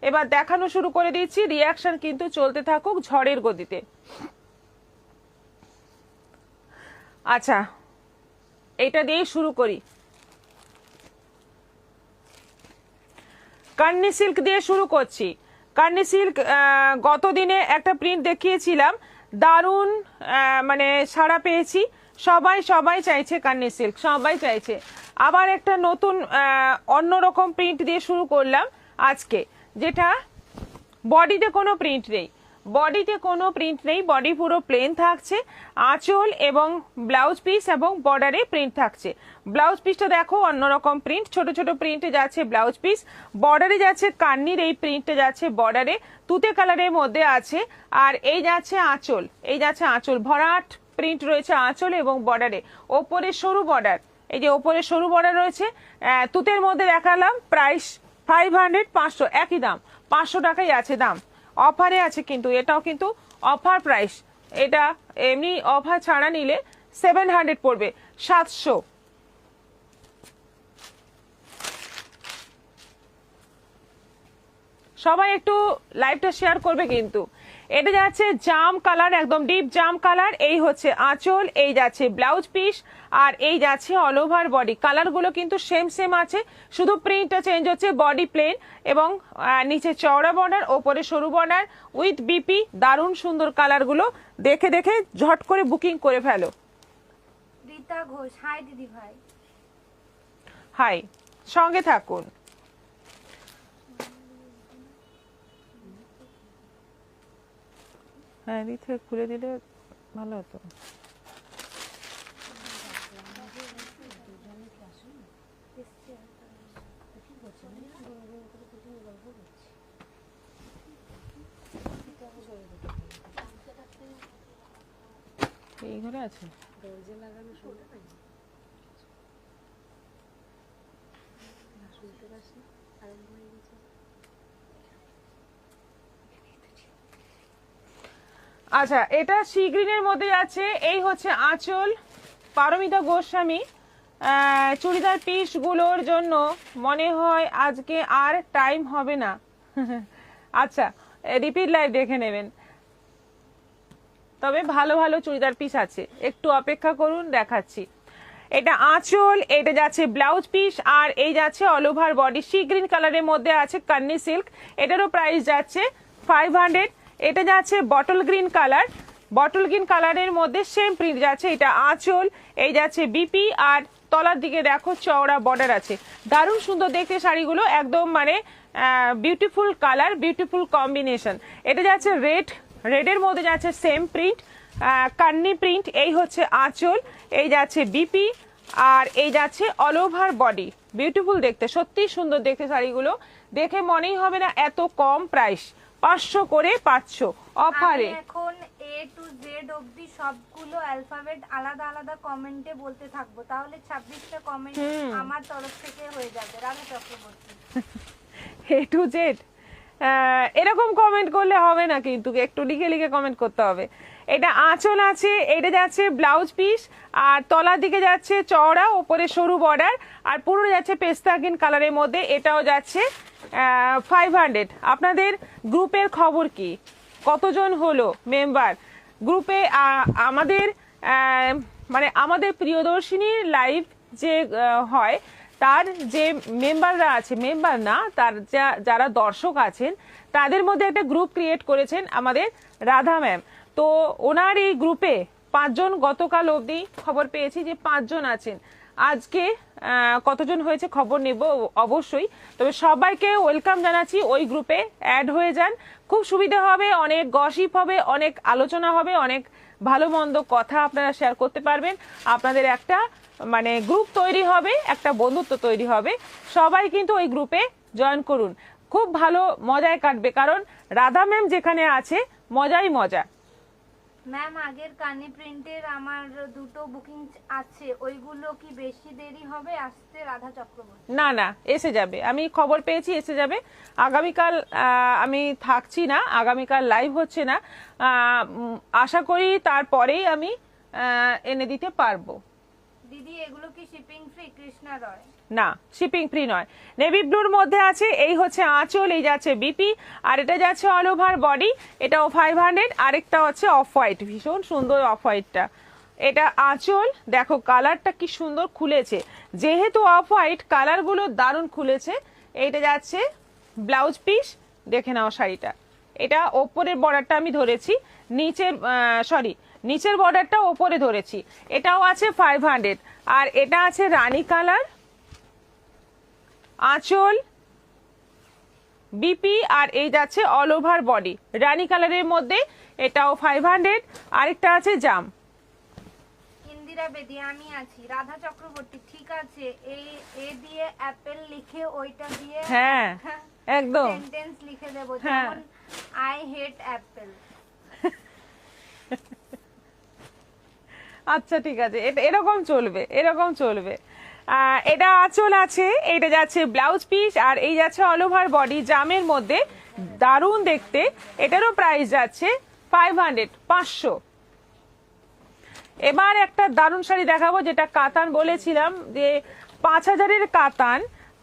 এবার দেখানো শুরু করে দিচ্ছি, রিয়াকশন কিন্তু চলতে থাকুক ঝড়ের গতিতে। আচ্ছা, এটা দিয়ে শুরু করি। কার্নি সিল্ক দিয়ে শুরু করছি। কার্নি সিল্ক গত দিনে একটা প্রিন্ট দেখিয়েছিলাম, দারুণ মানে সাড়া পেয়েছি, সবাই চাইছে কার্নি সিল্ক, সবাই চাইছে। আবার একটা নতুন অন্যরকম প্রিন্ট দিয়ে শুরু করলাম আজকে, যেটা বডিতে কোনো প্রিন্ট নেই, বডি পুরো প্লেন থাকছে, আঁচল এবং ব্লাউজ পিস এবং বর্ডারে প্রিন্ট থাকছে। ব্লাউজ পিসটা দেখো অন্যরকম প্রিন্ট, ছোট ছোট প্রিন্টে যাচ্ছে ব্লাউজ পিস, বর্ডারে যাচ্ছে কান্নির এই প্রিন্টটা যাচ্ছে বর্ডারে, তুতে কালারের মধ্যে আছে। আর এই যাচ্ছে আঁচল, ভরাট প্রিন্ট রয়েছে আঁচল এবং বর্ডারে, ওপরে সরু বর্ডার, এই যে ওপরে সরু বর্ডার রয়েছে। তুতের মধ্যে দেখালাম, প্রাইস 500, 500 একই দাম, 500 টাকাই আছে দাম। অফারে আছে কিন্তু, এটাও কিন্তু অফার প্রাইস, এটা এমনি অফার ছাড়া নিলে 700 পড়বে, 700। সবাই একটু লাইভটা শেয়ার করবে কিন্তু। এটা যাচ্ছে জাম কালার, একদম ডিপ জাম কালার, এই হচ্ছে আঁচল, এই যাচ্ছে ব্লাউজ পিস, আর এই যাচ্ছে অল ওভার বডি। কালারগুলো কিন্তু সেম আছে, শুধু প্রিন্টটা চেঞ্জ হচ্ছে, বডি প্লেন এবং নিচে চওড়া বর্ডার, ওপরে সরু বর্ডার উইথ বিপি। দারুণ সুন্দর কালারগুলো, দেখে ঝট করে বুকিং করে ফেলো। রীতা ঘোষ, হাই দিদি ভাই। হাই, সঙ্গে থাকুন। হ্যাঁ, রিথে খুলে দিলে ভালো হতো। এই ঘরে আছে দরজা লাগানো, শুনতে পাই শুনতে পাচ্ছি আরম্ভ হয়ে গেছে। আচ্ছা, এটা সি গ্রিনের মধ্যে আছে, এই হচ্ছে আঁচল। পারমিতা গোস্বামী, চুড়িদার পিসগুলোর জন্য মনে হয় আজকে আর টাইম হবে না। আচ্ছা, রিপিট লাইভ দেখে নেবেন, তবে ভালো চুড়িদার পিস আছে, একটু অপেক্ষা করুন, দেখাচ্ছি। এটা আঁচল, এটা যাচ্ছে ব্লাউজ পিস, আর এই যাচ্ছে all over body. Sea green কালারের মধ্যে আছে কান্নি সিল্ক, এটারও প্রাইস যাচ্ছে 500। এটা যাচ্ছে বটল গ্রিন কালারের মধ্যে সেম প্রিন্ট যাচ্ছে, এটা আঁচল, এই যাচ্ছে বিপি, আর তলার দিকে দেখো চওড়া বর্ডার আছে। দারুণ সুন্দর দেখতে শাড়িগুলো, একদম মানে বিউটিফুল কালার, বিউটিফুল কম্বিনেশন। এটা যাচ্ছে রেডের মধ্যে যাচ্ছে সেম প্রিন্ট, কান্নি প্রিন্ট, এই হচ্ছে আঁচল, এই যাচ্ছে বিপি, আর এই যাচ্ছে অল ওভার বডি। বিউটিফুল দেখতে, সত্যি সুন্দর দেখতে শাড়িগুলো, দেখে মনেই হবে না এত কম প্রাইস, 500 করে পাচ্ছ অফারে। এখন A to Z অবধি সবগুলো অ্যালফাবেট আলাদা কমেন্টে বলতে থাকবো, তাহলে 26টা কমেন্ট আমার তরফ থেকে হয়ে যাবে। Radha Chakraborty. A to Z এরকম কমেন্ট করলে হবে না কিন্তু, একটু লিখে কমেন্ট করতে হবে। এটা আঁচল আছে, এটা যাচ্ছে ব্লাউজ পিস, আর তলার দিকে যাচ্ছে চওড়া, ওপরে সরু বর্ডার, আর পুরো যাচ্ছে পেস্তা গ্রিন কালারের মধ্যে, এটাও যাচ্ছে 500। আপনাদের গ্রুপের খবর কি, কতজন হলো মেম্বার গ্রুপে? আমাদের মানে আমাদের প্রিয়দর্শিনীর লাইভ যে হয়, তার যে মেম্বাররা আছে, মেম্বার না, তার যারা দর্শক আছেন, তাদের মধ্যে একটা গ্রুপ ক্রিয়েট করেছেন আমাদের রাধা ম্যাম। তো ওনার এই গ্রুপে 5 জন, গতকাল অবধি খবর পেয়েছি যে 5 জন আছেন। আজকে কতজন হয়েছে খবর নেব অবশ্যই, তবে সবাইকে ওয়েলকাম জানাচ্ছি, ওই গ্রুপে অ্যাড হয়ে যান, খুব সুবিধা হবে, অনেক গসিপ হবে, অনেক আলোচনা হবে, অনেক ভালো মন্দ কথা আপনারা শেয়ার করতে পারবেন, আপনাদের একটা মানে গ্রুপ তৈরি হবে, একটা বন্ধুত্ব তৈরি হবে। সবাই কিন্তু ওই গ্রুপে জয়েন করুন, খুব ভালো মজায় কাটবে, কারণ রাধা ম্যাম যেখানে আছে মজাই মজা। ম্যাম, আগের কানি প্রিন্টের আমার 2টো বুকিং আছে, ওইগুলো কি বেশি দেরি হবে আসতে? রাধা চক্রবর্তী। না, এসে যাবে, আমি খবর পেয়েছি এসে যাবে। আগামীকাল আমি থাকছি না, আগামীকাল লাইভ হচ্ছে না, আশা করি তারপরেই আমি এনে দিতে পারবো। দিদি, এগুলো কি শিপিং ফ্রি? কৃষ্ণা রয়। না, শিপিং ফ্রি নয়। নেভি ব্লুর মধ্যে আছে, এই হচ্ছে আঁচল, এই যাচ্ছে বিপি, আর এটা যাচ্ছে অল ওভার বডি, এটাও 500। আরেকটা হচ্ছে অফ হোয়াইট, ভীষণ সুন্দর অফ হোয়াইটটা। এটা আঁচল, দেখো কালারটা কি সুন্দর খুলেছে, যেহেতু অফ হোয়াইট কালারগুলো দারুণ খুলেছে। এইটা যাচ্ছে ব্লাউজ পিস, দেখে নাও শাড়িটা। এটা ওপরের বর্ডারটা আমি ধরেছি, নিচের বর্ডারটা ওপরে ধরেছি। এটাও আছে 500। আর এটা আছে রানী কালার, আঁচল, বিপি, আর এই যাচ্ছে অল ওভার বডি রানী কালারের মধ্যে, এটাও 500। আরেকটা আছে জাম। ইন্দিরা বেদি, আমি আছি। রাধা চক্রবর্তী, ঠিক আছে, এ দিয়ে অ্যাপেল লিখে ওইটা দিয়ে হ্যাঁ একদম সেন্টেন্স লিখে দেবো, হ্যাঁ। যেমন আই হেট অ্যাপেল। আচ্ছা ঠিক আছে, এটা এরকম চলবে, এরকম চলবে। এটা আঁচল আছে, এটা যাচ্ছে ব্লাউজ পিস, আর এই যাচ্ছে অল ওভার বডি জামের মধ্যে, দারুণ দেখতে। এটারও প্রাইস যাচ্ছে 500, 500। এবার একটা দারুণ শাড়ি দেখাবো, যেটা কাতান বলেছিলাম যে 5000-এর কাতান,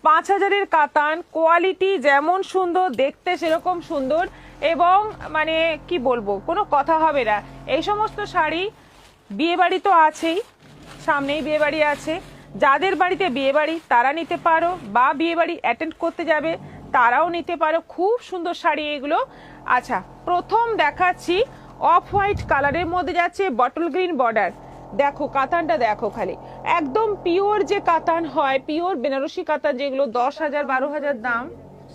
5000-এর কাতান, কোয়ালিটি যেমন সুন্দর, দেখতে সেরকম সুন্দর, এবং মানে কি বলবো, কোনো কথা হবে না। এই সমস্ত শাড়ি বিয়ে বাড়ি তো আছেই, সামনেই বিয়ে বাড়ি আছে, যাদের বাড়িতে বিয়ে বাড়ি তারা নিতে পারো, বা বিয়ে বাড়ি অ্যাটেন্ড করতে যাবে তারাও নিতে পারো। খুব সুন্দর শাড়ি এগুলো। আচ্ছা, প্রথম দেখাচ্ছি অফ হোয়াইট কালারের মধ্যে যাচ্ছে বটল গ্রিন বর্ডার। দেখো কাতানটা দেখো খালি, একদম পিওর যে কাতান হয়, পিওর বেনারসি কাতান, যেগুলো 10,000 12,000 দাম।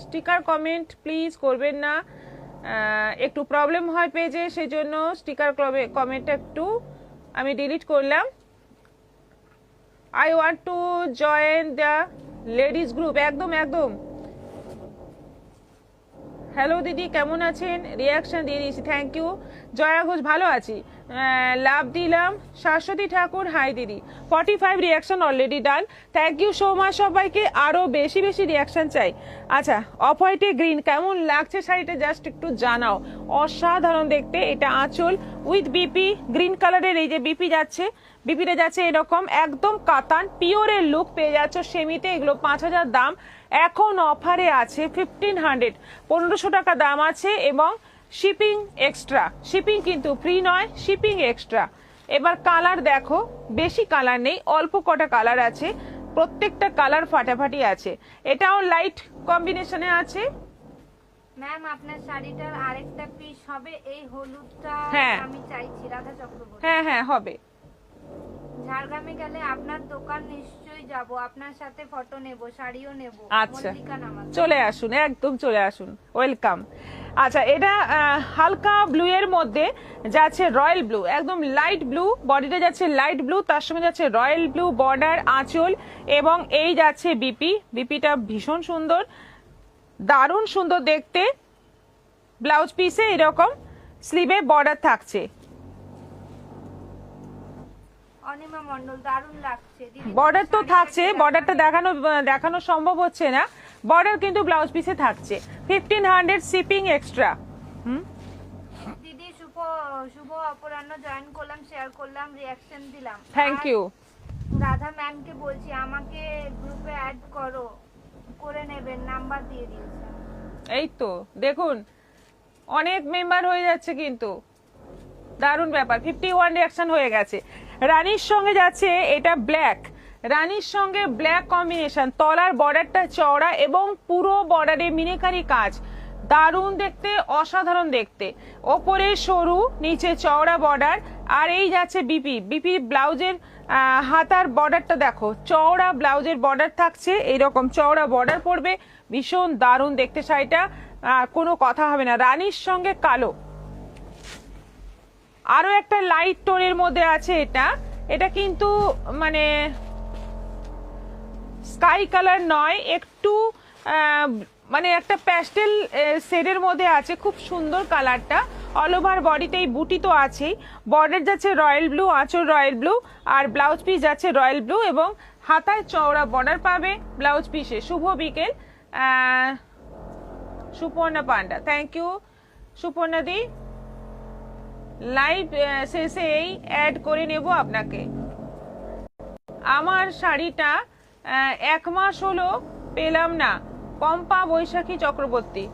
স্টিকার কমেন্ট প্লিজ করবেন না, একটু প্রবলেম হয় পেজে, সেই জন্য স্টিকার কমেন্টটা একটু আমি ডিলিট করলাম। I want to join the ladies group, একদম একদম। হ্যালো দিদি, কেমন আছেন? রিয়াকশন দিয়ে দিয়েছি, থ্যাংক ইউ। জয়া ঘোষ, ভালো আছি, লাভ দিলাম। শাশ্বতী ঠাকুর, হাই দিদি। 45 reaction already done, thank you so much সবাইকে, আরও বেশি বেশি রিয়াকশন চাই। আচ্ছা, অফ হোয়াইটে গ্রিন কেমন লাগছে শাড়িটা জাস্ট একটু জানাও, অসাধারণ দেখতে। এটা আঁচল উইথ বিপি, গ্রিন কালারের এই যে বিপি যাচ্ছে, বিপিটা যাচ্ছে এরকম, একদম কাতান পিওরের লুক পেয়ে যাচ্ছ সেমিতে। এগুলো 5000 দাম, এখন অফারে আছে 1500, 1500 টাকা দাম আছে, এবং শিপিং এক্সট্রা। শিপিং কিন্তু ফ্রি নয়, শিপিং এক্সট্রা। এবার কালার দেখো, বেশি কালার নেই, অল্প কটা কালার আছে, প্রত্যেকটা কালার ফাটাফাটি আছে। এটাও লাইট কম্বিনেশনে আছে। ম্যাম, আপনার শাড়িটার আরেকটা পিস হবে, এই হলুদটা হ্যাঁ। আমি চাইছি। রাধা চক্রবর্তী, হ্যাঁ হ্যাঁ হবে। ঝাড়গ্রামে গেলে আপনার দোকান নিশ্চয়ই যাব, আপনার সাথে ফটো নেব, শাড়িও নেব। আচ্ছা, মল্লিকা নামাজ। চলে আসুন, একদম চলে আসুন, ওয়েলকাম। আচ্ছা, এটা হালকা ব্লু এর মধ্যে যাচ্ছে রয়্যাল ব্লু, একদম লাইট ব্লু, বডিটা যাচ্ছে লাইট ব্লু, তার সঙ্গে যাচ্ছে রয়্যাল ব্লু বর্ডার, আঁচল, এবং এই যাচ্ছে বিপি। বিপিটা ভীষণ সুন্দর, দারুণ সুন্দর দেখতে। ব্লাউজ পিসে এরকম স্লিভে বর্ডার থাকছে। অনিমা মণ্ডল, দারুণ লাগছে দিদি। বর্ডার তো থাকছে, বর্ডারটা দেখানো সম্ভব হচ্ছে না, বর্ডার কিন্তু ব্লাউজ পিসে থাকছে। 1500 শিপিং এক্সট্রা। দিদি, শুভ অপরাহ্ন, জয়েন করলাম, শেয়ার করলাম, রিয়াকশন দিলাম। Thank you. রাধা ম্যামকে বলছি আমাকে গ্রুপে অ্যাড করে নেবেন, নাম্বার দিয়ে দিয়েছে। এই তো দেখুন, অনেক মেম্বার হয়ে যাচ্ছে কিন্তু, দারুণ ব্যাপার। 51 রিয়াকশন হয়ে গেছে। রানীর সঙ্গে যাচ্ছে এটা ব্ল্যাক, রানীর সঙ্গে ব্ল্যাক কম্বিনেশন, তলার বর্ডারটা চওড়া এবং পুরো বর্ডারে মিনেকারি কাজ, দারুণ দেখতে, অসাধারণ দেখতে। ওপরে সরু, নিচে চওড়া বর্ডার, আর এই যাচ্ছে বিপি। বিপি ব্লাউজের হাতার বর্ডারটা দেখো, চওড়া ব্লাউজের বর্ডার থাকছে, এইরকম চওড়া বর্ডার পড়বে, ভীষণ দারুণ দেখতে শাড়িটা, কোনো কথা হবে না। রানীর সঙ্গে কালো, আরো একটা লাইট টোনের মধ্যে আছে। এটা কিন্তু মানে স্কাই কালার নয়, একটু মানে একটা প্যাস্টেল শেডের মধ্যে আছে, খুব সুন্দর কালারটা। অল ওভার বডিতে এই বুটি তো আছেই, বর্ডার যাচ্ছে রয়্যাল ব্লু, আঁচল রয়্যাল ব্লু, আর ব্লাউজ পিস যাচ্ছে রয়্যাল ব্লু, এবং হাতায় চওড়া বর্ডার পাবে ব্লাউজ পিসে। শুভ বিকেল সুপর্ণা পান্ডা, থ্যাংক ইউ সুপর্ণা দি। লাইভ শেষেই অ্যাড করে নেব আপনাকে। আমার শাড়িটা 1 মাস হলো পেলাম না। পম্পা বৈশাখী চক্রবর্তী,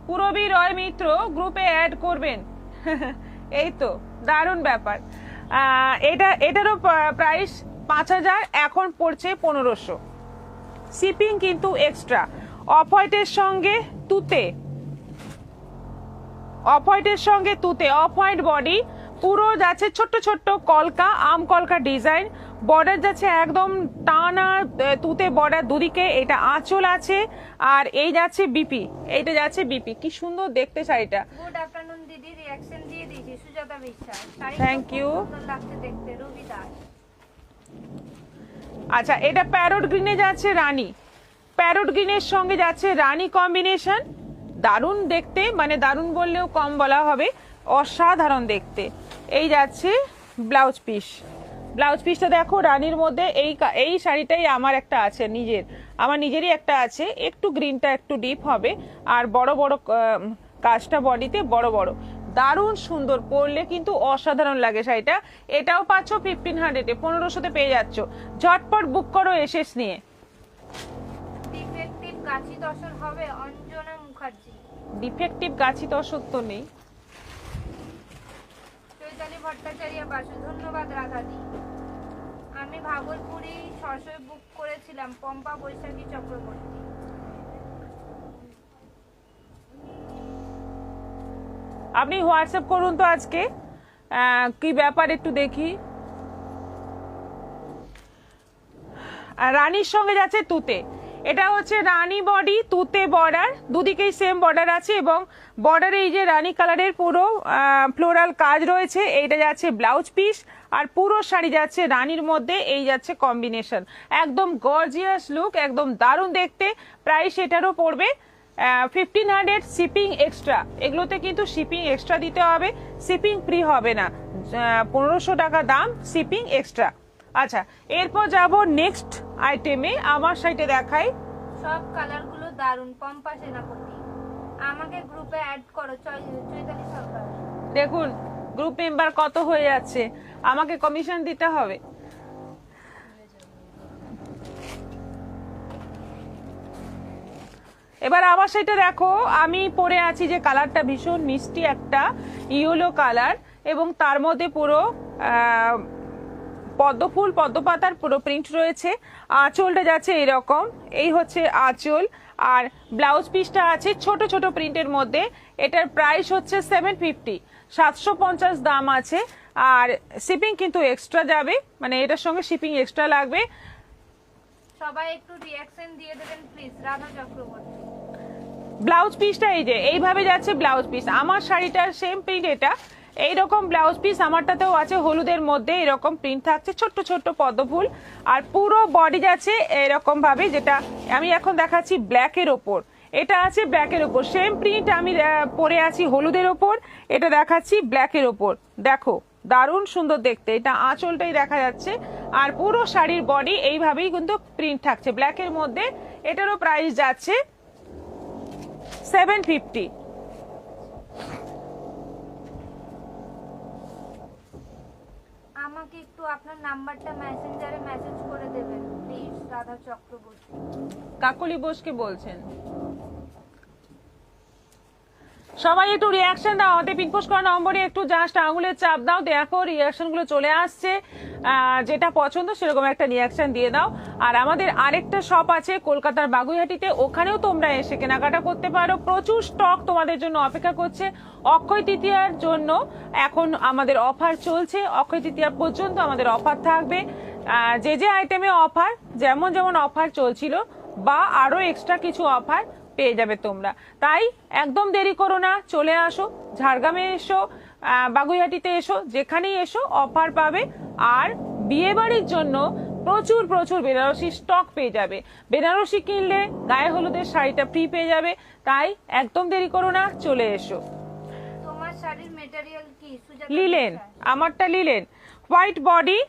পুরবী রয় মিত্র গ্রুপে অ্যাড করবেন। এই তো দারুণ ব্যাপার। এটারও প্রাইস 5000, এখন পড়ছে 1500। শিপিং কিন্তু এক্সট্রা। অফ হোয়াইটের সঙ্গে তুতে, অফ হোয়াইটের সঙ্গে তুতে, অফ হোয়াইট বডি, পুরো যাচ্ছে ছোট্ট ছোট্ট কলকা, আম কলকা ডিজাইন, বর্ডার যাচ্ছে একদম টানা তুতে বর্ডার দুদিকে। এটা আঁচল আছে, আর এই যাচ্ছে বিপি, এইটা যাচ্ছে বিপি। কি সুন্দর দেখতে শাড়িটা। গুড আফটারনুন দিদি, রিঅ্যাকশন দিয়ে দিয়েছি সুজাতা বিশ্বাস। Thank you. সুন্দর লাগছে দেখতে, রবি দাস। আচ্ছা, এটা প্যারোট গ্রিনে যাচ্ছে রানী, প্যারোট গ্রিনের সঙ্গে যাচ্ছে রানী কম্বিনেশন। দারুণ দেখতে, মানে দারুণ বললেও কম বলা হবে, অসাধারণ দেখতে। এই যাচ্ছে ব্লাউজ পিস, ব্লাউজ পিসটা দেখো রানীর মধ্যে। এই শাড়িটাই আমার একটা আছে নিজের, আমার নিজেরই একটা আছে। একটু গ্রিনটা একটু ডিপ হবে, আর বড় বড় কাজটা বডিতে বড় বড়, দারুণ সুন্দর, পরলে কিন্তু অসাধারণ লাগে শাড়িটা। এটাও পাচ্ছ 1500-এ, 1500-তে পেয়ে যাচ্ছ। ঝটপট বুক করো এসএস নিয়ে। ডিফেক্টিভ গাছি দর্শন হবে অঞ্জনা মুখার্জি। ডিফেক্টিভ গাছি দর্শক তো নেই। চৈতালি ভট্টাচার্য বাসু, ধন্যবাদ রাধাদি। আমি ভাগলপুরি সরসই বুক করেছিলাম, পম্পা বৈশাখী চক্রবর্তী। আপনি হোয়াটসঅ্যাপ করুন তো আজকে, কি ব্যাপার একটু দেখি। রানীর সঙ্গে যাচ্ছে তুতে, এটা হচ্ছে রানী বডি, তুতে বর্ডার, দুদিকেই সেম বর্ডার আছে, এবং বর্ডারে এই যে রানী কালারের পুরো ফ্লোরাল কাজ রয়েছে। এইটা যাচ্ছে ব্লাউজ পিস, আর পুরো শাড়ি যাচ্ছে রানীর মধ্যে। এই যাচ্ছে কম্বিনেশন, একদম গর্জিয়াস লুক, একদম দারুণ দেখতে। প্রাইস এটারও পড়বে 1500, শিপিং এক্সট্রা। এগুলোতে কিন্তু শিপিং এক্সট্রা দিতে হবে, শিপিং ফ্রি হবে না। 1500 টাকা দাম, শিপিং এক্সট্রা। আচ্ছা, এরপর যাব নেক্সট আইটেমে। আমার শাড়িটা দেখাই। সব কালারগুলো দারুণ, পম্পা সেনাপতি। আমাকে গ্রুপে অ্যাড করো, চৈতালি সরকার। দেখুন গ্রুপ মেম্বার কত হয়ে যাচ্ছে, আমাকে কমিশন দিতে হবে। এবার আমার সেটা দেখো, আমি পরে আছি যে কালারটা ভীষণ মিষ্টি একটা ইয়েলো কালার, এবং তার মধ্যে পুরো পদ্মফুল পদ্মপাতার পুরো প্রিন্ট রয়েছে। আঁচলটা যাচ্ছে এরকম, এই হচ্ছে আঁচল, আর ব্লাউজ পিসটা আছে ছোট ছোট প্রিন্টের মধ্যে। এটার প্রাইস হচ্ছে 750, 750 দাম আছে, আর শিপিং কিন্তু এক্সট্রা যাবে, মানে এটার সঙ্গে শিপিং এক্সট্রা লাগবে। সবাই একটু রিঅ্যাকশন দিয়ে দেবেন প্লিজ, রাধা চক্রবর্তী। ব্লাউজ পিসটা এই যে এইভাবে যাচ্ছে ব্লাউজ পিস। আমার শাড়িটার সেম প্রিন্ট এটা, এইরকম ব্লাউজ পিস আমারটাতেও আছে, হলুদের মধ্যে এরকম প্রিন্ট থাকছে, ছোট্ট ছোট্ট পদ্মফুল, আর পুরো বডি যাচ্ছে এরকম ভাবে। যেটা আমি এখন দেখাচ্ছি ব্ল্যাকের ওপর, এটা আছে ব্ল্যাকের ওপর, সেম প্রিন্ট আমি পরে আছি হলুদের ওপর, এটা দেখাচ্ছি ব্ল্যাকের ওপর। দেখো দারুণ সুন্দর দেখতে, এটা আঁচলটাই দেখা যাচ্ছে, আর পুরো শাড়ির বডি এইভাবেই কিন্তু প্রিন্ট থাকছে ব্ল্যাকের মধ্যে। এটারও প্রাইস যাচ্ছে 750। আমাকে একটু আপনার নাম্বারটা মেসেঞ্জারে মেসেজ করে দেবেন প্লিজ, রাধা চক্রবর্তী। কাকলি বোসকে বলছেন। সবাই একটু রিয়াকশন দাও, আমাদের পিনপোস্ট করা নম্বরে একটু জাস্ট আঙুলের চাপ দাও, দেখো রিয়াকশন গুলো চলে আসছে। যেটা পছন্দ সেরকম একটা রিয়াকশন দিয়ে দাও। আর আমাদের আরেকটা শপ আছে কলকাতার বাগুইহাটিতে, ওখানেও তোমরা এসে কেনাকাটা করতে পারো। প্রচুর স্টক তোমাদের জন্য অপেক্ষা করছে। অক্ষয় তৃতীয়ার জন্য এখন আমাদের অফার চলছে, অক্ষয় তৃতীয়া পর্যন্ত আমাদের অফার থাকবে। যে যে আইটেমে অফার, যেমন যেমন অফার চলছিল বা আরো এক্সট্রা কিছু অফার পেয়ে যাবে তোমরা। তাই একদম দেরি করো না, চলে আসো, ঝাড়গ্রামে এসো, বাগুইহাটিতে এসো, যেখানেই এসো অফার পাবে। আর বিয়ে বাড়ির জন্য প্রচুর প্রচুর বেনারসি স্টক পেয়ে যাবে। বেনারসি কিনলে গায়ে হলুদের শাড়িটা ফ্রি পেয়ে যাবে। তাই একদম দেরি করো না, চলে এসো। তোমার শাড়ির ম্যাটেরিয়াল কি? সুজাতা লিলেন, বিশ্বাস। আমারটা লিলেন, হোয়াইট বডি,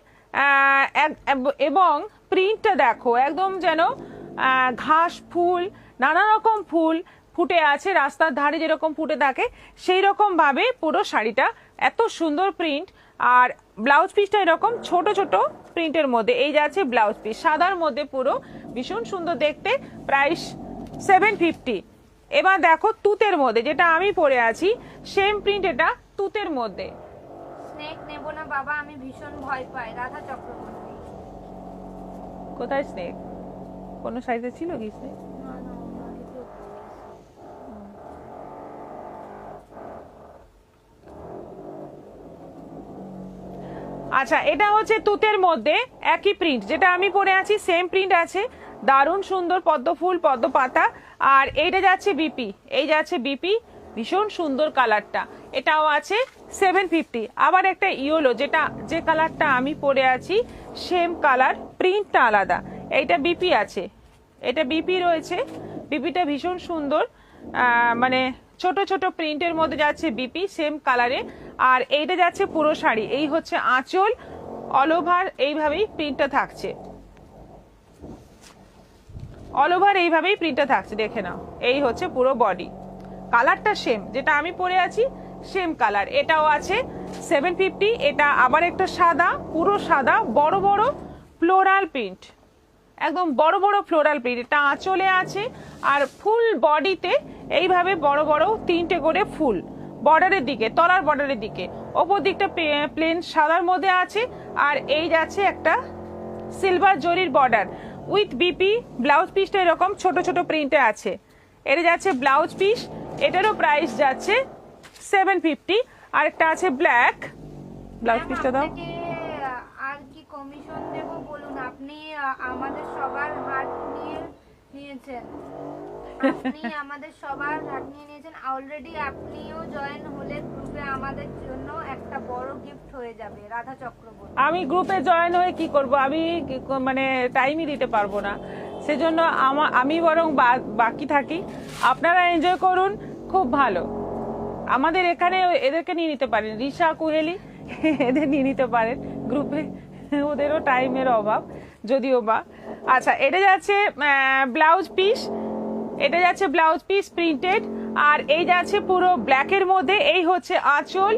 এবং প্রিন্টটা দেখো একদম যেন ঘাস ফুল, নানা রকম ফুল ফুটে আছে, রাস্তার ধারে যেরকম ফুটে থাকে সেই রকম ভাবে পুরো শাড়িটা, এত সুন্দর প্রিন্ট। আর ব্লাউজ পিসটা এরকম ছোট ছোট প্রিন্টের মধ্যে, এই যাচ্ছে ব্লাউজ পিস সাদার মধ্যে, পুরো ভীষণ সুন্দর দেখতে, প্রাইস 750। এবার দেখো তুতের মধ্যে, যেটা আমি পরে আছি সেম প্রিন্ট, এটা তুতের মধ্যে। স্নেক নেব না বাবা, আমি ভীষণ ভয় পাই। রাধা চক্রবর্তী। কোথায় স্নেক? কোন সাইজে ছিল কি স্নেক? না না, অন্য কিছু। আচ্ছা, এটা হচ্ছে তুতের মধ্যে একই প্রিন্ট, যেটা আমি পরে আছি সেম প্রিন্ট আছে, দারুণ সুন্দর পদ্ম ফুল পদ্ম পাতা। আর এইটা যাচ্ছে বিপি, এই যাচ্ছে বিপি, ভীষণ সুন্দর কালারটা, এটাও আছে 750। আবার একটা ইয়েলো, যেটা যে কালারটা আমি পরে আছি সেম কালার, প্রিন্টটা আলাদা। এইটা বিপি আছে, এটা বিপি রয়েছে, বিপিটা ভীষণ সুন্দর, মানে ছোট ছোট প্রিন্টের মধ্যে যাচ্ছে বিপি সেম কালারে। আর এইটা যাচ্ছে পুরো শাড়ি, এই হচ্ছে আঁচল, অল ওভার এইভাবেই প্রিন্টটা থাকছে, অল ওভার এইভাবেই প্রিন্টটা থাকছে, দেখে নাও। এই হচ্ছে পুরো বডি, কালারটা সেম, যেটা আমি পরে আছি সেম কালার, এটাও আছে 750। এটা আবার একটা সাদা, পুরো সাদা, বড় বড় ফ্লোরাল প্রিন্ট, একদম বড় বড় ফ্লোরাল প্রিন্ট, এটা আঁচলে আছে। আর ফুল বডিতে এইভাবে বড় বড় 3টে করে ফুল বর্ডারের দিকে, তলার বর্ডারের দিকে, ওপর দিকটা প্লেন সাদার মধ্যে আছে। আর এই যাচ্ছে একটা সিলভার জরির বর্ডার উইথ বিপি। ব্লাউজ পিসটা এরকম ছোট ছোট প্রিন্টে আছে, এটা যাচ্ছে ব্লাউজ পিস, এটারও প্রাইস যাচ্ছে 750। আর একটা আছে ব্ল্যাক, ব্লাউজ পিসটা দাও। আপনাকে আর কি কমিশন দেব বলুন? আপনি আমাদের সবার হাত নিয়েছেন, আপনি আমাদের সবার হাত নিয়েছেন অলরেডি। আপনিও জয়েন হলে গ্রুপে আমাদের জন্য একটা বড় গিফট হয়ে যাবে। রাধা চক্রবর্তী। আমি গ্রুপে জয়েন হয়ে কি করব? আমি মানে টাইমই দিতে পারবো না, সেজন্য আমি বরং বাকি থাকি। আপনারা এনজয় করুন, খুব ভালো। আমাদের এখানে এদেরকে নিয়ে নিতে পারেন, রিশা কুহেলি, এদের নিয়ে নিতে পারেন গ্রুপে, ওদেরও টাইমের অভাব যদিও বা। আচ্ছা, এটা যাচ্ছে ব্লাউজ পিস, এটা যাচ্ছে ব্লাউজ পিস প্রিন্টেড। আর এই যাচ্ছে পুরো ব্ল্যাকের মধ্যে, এই হচ্ছে আঁচল।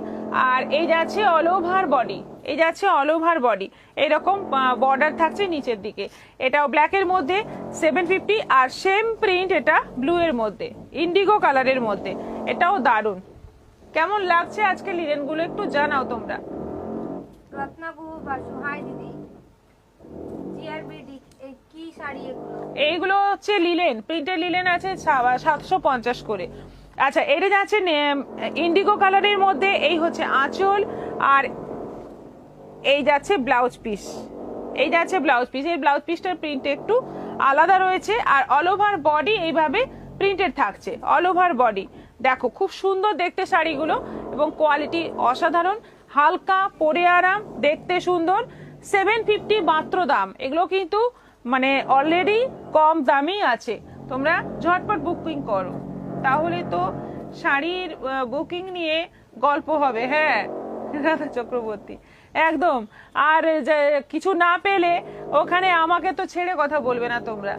আর এই যাচ্ছে অল ওভার বডি, এই যাচ্ছে অল ওভার বডি, এরকম বর্ডার থাকছে নিচের দিকে। এটাও ব্ল্যাকের মধ্যে 750। আর সেম প্রিন্ট এটা ব্লু এর মধ্যে, ইন্ডিগো কালারের মধ্যে, এটাও দারুণ। কেমন লাগছে আজকে লিনেন গুলো একটু জানাও তোমরা। রত্নাবু বাসু, হাই দিদি। জিআরবিডি, এই কি শাড়ি এগুলো? এইগুলো হচ্ছে লিলেন, প্রিন্টের লিলেন আছে 750 করে। আচ্ছা, এটা যাচ্ছে ইন্ডিগো কালারের মধ্যে, এই হচ্ছে আঁচল। আর এই যাচ্ছে ব্লাউজ পিস, এই যাচ্ছে ব্লাউজ পিস, এই ব্লাউজ পিসটার প্রিন্ট একটু আলাদা রয়েছে। আর অল ওভার বডি এইভাবে প্রিন্টেড থাকছে, অল ওভার বডি। দেখো খুব সুন্দর দেখতে শাড়িগুলো, এবং কোয়ালিটি অসাধারণ, হালকা, পরে আরাম, দেখতে সুন্দর। 750 মাত্র দাম। এগুলো কিন্তু মানে অলরেডি কম দামেই আছে, তোমরা ঝটপট বুকিং করো, তাহলে তো শাড়ির বুকিং নিয়ে গল্প হবে। হ্যাঁ রাধা চক্রবর্তী, একদম। আর কিছু না পেলে ওখানে আমাকে তো ছেড়ে কথা বলবে না তোমরা।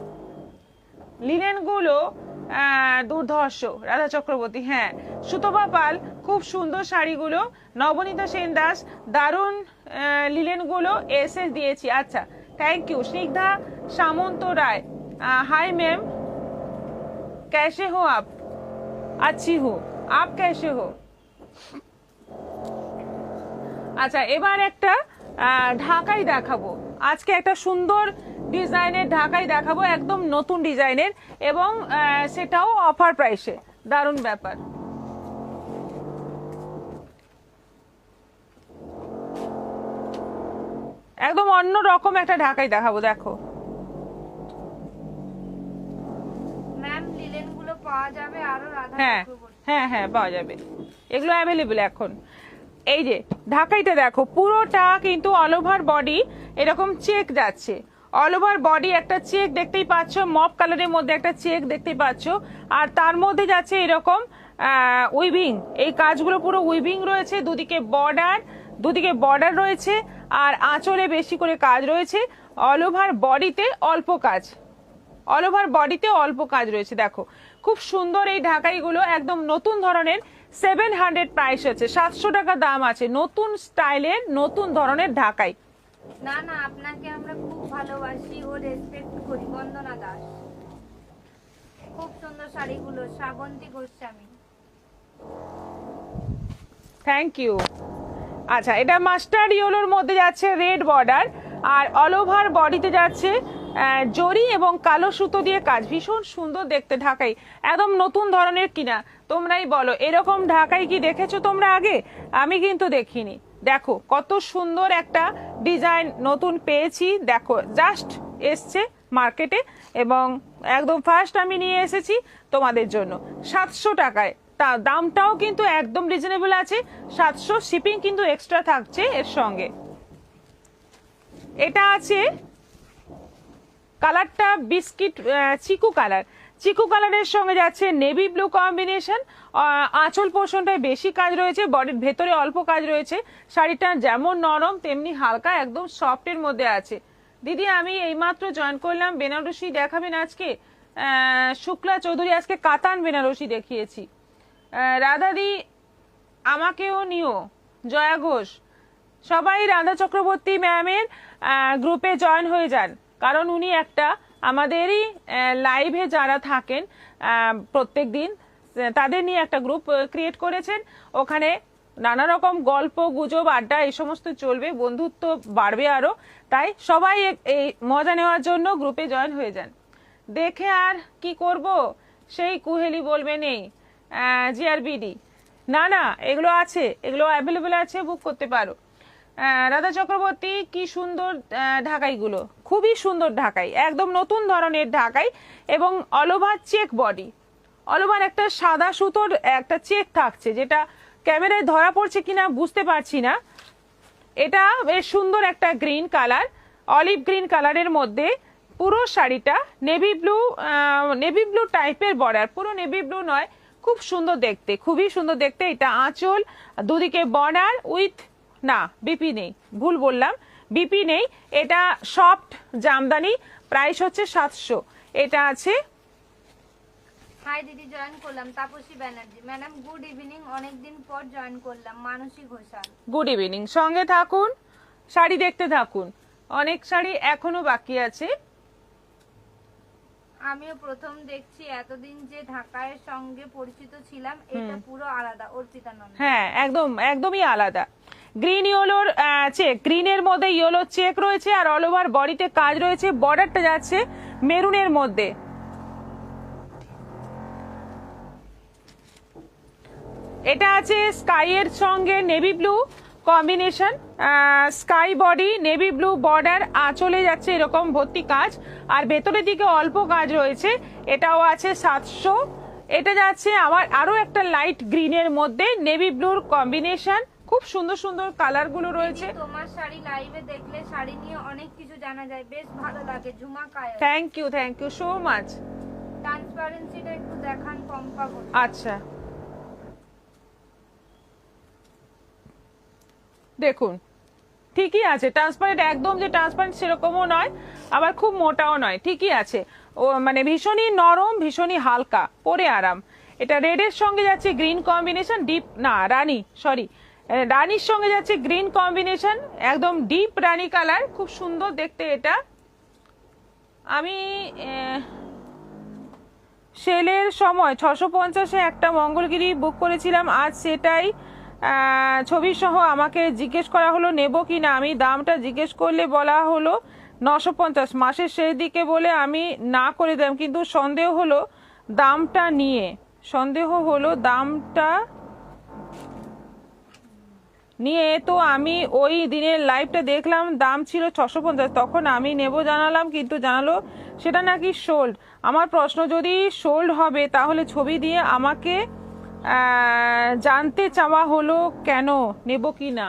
লিনেন গুলো দুর্ধর্ষ, রাধা চক্রবর্তী। হ্যাঁ, সুতপা পাল, খুব সুন্দর শাড়িগুলো। নবনীতা সেন দাস, দারুণ লিনেন গুলো এসে দিয়েছি। আচ্ছা, thank you. Snigdha Samanta Roy, hi ma'am, कैसे हो आप? अच्छी हूँ, आप कैसे हो? আচ্ছা, এবার একটা ঢাকাই দেখাবো। আজকে একটা সুন্দর ডিজাইনের ঢাকাই দেখাবো, একদম নতুন ডিজাইনের, এবং সেটাও অফার প্রাইসে। দারুণ ব্যাপার। একদম অন্য রকম একটা ঢাকাই দেখাবো, দেখো। ম্যাম, লিলেন গুলো পাওয়া যাবে আরো? রাধা হ্যাঁ চক্রবর্তী। হ্যাঁ হ্যাঁ, পাওয়া যাবে, এগুলো অ্যাভেলেবেল এখন। এই যে ঢাকাইটা দেখো, পুরোটা কিন্তু অল ওভার বডি এরকম চেক যাচ্ছে, অল ওভার বডি একটা চেক দেখতেই পাচ্ছ, মপ কালারের মধ্যে একটা চেক দেখতেই পাচ্ছ। আর তার মধ্যে যাচ্ছে এরকম উইভিং, এই কাজগুলো পুরো উইভিং রয়েছে, দুদিকে বর্ডার রয়েছে। আর আঁচলে বেশি করে কাজ রয়েছে, অল ওভার বডিতে অল্প কাজ, অল ওভার বডিতে অল্প কাজ রয়েছে। দেখো খুব সুন্দর এই ঢাকাইগুলো, একদম নতুন ধরনের 700 প্রাইস আছে, 700 টাকা দাম আছে, নতুন স্টাইলের নতুন ধরনের ঢাকাই। না না, আপনাকে আমরা খুব ভালোবাসি ও রেসপেক্ট করি। বন্দনা দাস, খুব সুন্দর শাড়িগুলো। Srabanti Goswami, thank you. আচ্ছা, এটা মাস্টার্ড ইয়েলোর মধ্যে যাচ্ছে রেড বর্ডার, আর অল ওভার বডিতে যাচ্ছে জরি এবং কালো সুতো দিয়ে কাজ, ভীষণ সুন্দর দেখতে ঢাকাই, একদম নতুন ধরনের কিনা। তোমরাই বলো, এরকম ঢাকাই কি দেখেছো তোমরা আগে? আমি কিন্তু দেখিনি। দেখো কত সুন্দর একটা ডিজাইন নতুন পেয়েছি, দেখো জাস্ট এসছে মার্কেটে এবং একদম ফার্স্ট আমি নিয়ে এসেছি তোমাদের জন্য 700 টাকায়। তা দামটাও কিন্তু একদম রিজনেবল আছে, 700, শিপিং কিন্তু এক্সট্রা থাকছে এর সঙ্গে। এটা আছে কালারটা বিস্কিট চিকু কালার, চিকু কালারের সঙ্গে যাচ্ছে নেভি ব্লু কম্বিনেশন। আঁচল পোর্শনটায় বেশি কাজ রয়েছে, বডির ভেতরে অল্প কাজ রয়েছে। শাড়িটা যেমন নরম তেমনি হালকা, একদম সফটের মধ্যে আছে। দিদি আমি এইমাত্র জয়েন করলাম, বেনারসি দেখাবেন আজকে? শুক্লা চৌধুরী আজকে কাতান বেনারসি দেখিয়েছি। রাধাদি আমাকেও নিও, জয়া ঘোষ, সবাই রাধা চক্রবর্তী ম্যামের গ্রুপে জয়েন হয়ে যান, কারণ উনি একটা আমাদেরই লাইভে যারা থাকেন প্রত্যেক দিন তাদের নিয়ে একটা গ্রুপ ক্রিয়েট করেছেন। ওখানে নানা রকম গল্প গুজব আড্ডা এই সমস্ত চলবে, বন্ধুত্ব বাড়বে আরো। তাই সবাই এই মজা নেওয়ার জন্য গ্রুপে জয়েন হয়ে যান। দেখে আর কি করব, সেই কুহেলি বলবে নেই জিআরবিডি। না না, এগুলো আছে, এগুলো অ্যাভেলেবেল আছে, বুক করতে পারো। রাধা চক্রবর্তী, কি সুন্দর ঢাকাইগুলো, খুবই সুন্দর ঢাকাই, একদম নতুন ধরনের ঢাকাই এবং all over check body, all over একটা সাদা সুতোর একটা চেক থাকছে, যেটা ক্যামেরায় ধরা পড়ছে কিনা বুঝতে পারছি না। এটা বেশ সুন্দর একটা গ্রিন কালার, অলিভ গ্রিন কালারের মধ্যে পুরো শাড়িটা নেভি ব্লু টাইপের বর্ডার, পুরো নেভি ব্লু নয়, খুব সুন্দর দেখতে, খুবই সুন্দর দেখতে। এটা আঁচল, দুদিকে বর্ডার উইথ, না বিপি নেই, ভুল বললাম, বিপি নেই। এটা সফট জামদানি, প্রাইস হচ্ছে 700। এটা আছে, হাই দিদি, জয়েন করলাম। Tapasi Banerjee, madam good evening, অনেকদিন পর জয়েন করলাম। মানসী ঘোষাল, গুড ইভিনিং, সঙ্গে থাকুন, শাড়ি দেখতে থাকুন, অনেক শাড়ি এখনো বাকি আছে। আমিও প্রথম দেখছি, এতদিন যে ঢাকার সঙ্গে পরিচিত ছিলাম, এটা পুরো আলাদা। অর্পিতা নন্দ, হ্যাঁ একদম একদমই আলাদা। গ্রিন ইয়েলোর চেক, গ্রিনের মধ্যে ইয়েলো চেক রয়েছে আর অল ওভার বডিতে কাজ রয়েছে, বর্ডারটা যাচ্ছে মেরুনের মধ্যে। এটা আছে স্কাই এর সঙ্গে navy blue combination, sky body, navy blue border, আঁচলে যাচ্ছে এরকম ভর্তি কাজ আর ভেতরের দিকে অল্প কাজ রয়েছে। এটাও আছে 700। এটা যাচ্ছে আমার আরো একটা লাইট গ্রিনের মধ্যে নেভি ব্লুর কম্বিনেশন, খুব সুন্দর সুন্দর কালার গুলো রয়েছে। তোমার শাড়ি লাইভে দেখলে শাড়ি নিয়ে অনেক কিছু জানা যায়, বেশ ভালো লাগে। ঝুমা কায়া, থ্যাংক ইউ সো মাচ। ট্রান্সপারেন্সিটা একটু দেখান পম্পা বলে। আচ্ছা দেখুন, ঠিকই আছে, ট্রান্সপারেন্ট, একদম যে ট্রান্সপারেন্ট সেরকমও নয়, আবার খুব মোটাও নয়, ঠিকই আছে। ও মানে ভীষণই নরম, ভীষণই হালকা, পরে আরাম। এটা রেডের সঙ্গে যাচ্ছে গ্রিন কম্বিনেশন, ডিপ না রানী, সরি রানীর সঙ্গে যাচ্ছে গ্রিন কম্বিনেশন, একদম ডিপ রানী কালার, খুব সুন্দর দেখতে এটা। আমি সেলের সময় 650-এ একটা মঙ্গলগিরি বুক করেছিলাম, আজ সেটাই ছবি সহ আমাকে জিজ্ঞেস করা হলো নেব কি না। আমি দামটা জিজ্ঞেস করলে বলা হলো 950, মাসের শেষ দিকে বলে আমি না করে দিলাম, কিন্তু সন্দেহ হলো দামটা নিয়ে তো আমি ওই দিনের লাইভটা দেখলাম, দাম ছিল 650, তখন আমি নেব জানালাম, কিন্তু জানালো সেটা নাকি সোল্ড। আমার প্রশ্ন, যদি সোল্ড হবে তাহলে ছবি দিয়ে আমাকে জানতে চাওয়া হলো কেন, নেব কি না।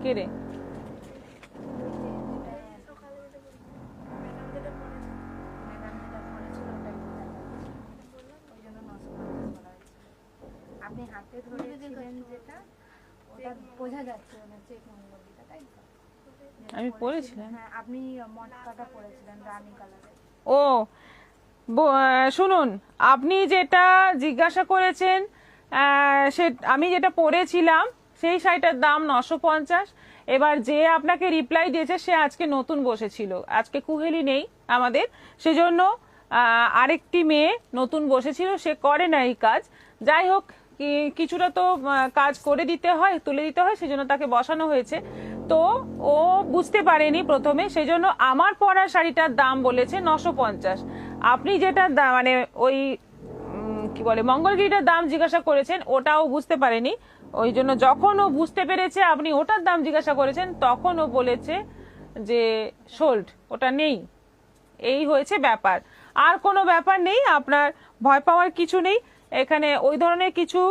কে রে? আপনি হাতে ধরেছিলেন যেটা, ওটা বোঝা যাচ্ছে না, চেক মঙ্গলটা, তাই তো? আমি পরেছিলাম, হ্যাঁ, আপনি মটকাটা পরেছিলেন রানী কালারে। ও শুনুন, আপনি যেটা জিজ্ঞাসা করেছেন সে আমি যেটা পরেছিলাম সেই শাড়িটার দাম 950। এবার যে আপনাকে রিপ্লাই দিয়েছে সে আজকে নতুন বসেছিল, আজকে কুহেলি নেই আমাদের, সেজন্য আরেকটি মেয়ে নতুন বসেছিল, সে করে না এই কাজ। যাই হোক, কিছুটা তো কাজ করে দিতে হয়, তুলে দিতে হয়, সেজন্য তাকে বসানো হয়েছে। তো ও বুঝতে পারেনি প্রথমে, সেজন্য আমার পরা শাড়িটার দাম বলেছে 950। আপনি যেটা মানে ওই কি বলে মঙ্গলগিরিটার দাম জিজ্ঞাসা করেছেন, ওটাও বুঝতে পারেনি। ওই জন্য যখন ও বুঝতে পেরেছে আপনি ওটার দাম জিজ্ঞাসা করেছেন, তখন ও বলেছে যে সোল্ড, ওটা নেই। এই হয়েছে ব্যাপার, আর কোনো ব্যাপার নেই, আপনার ভয় পাওয়ার কিছু নেই। এখানে ওই ধরনের কিছু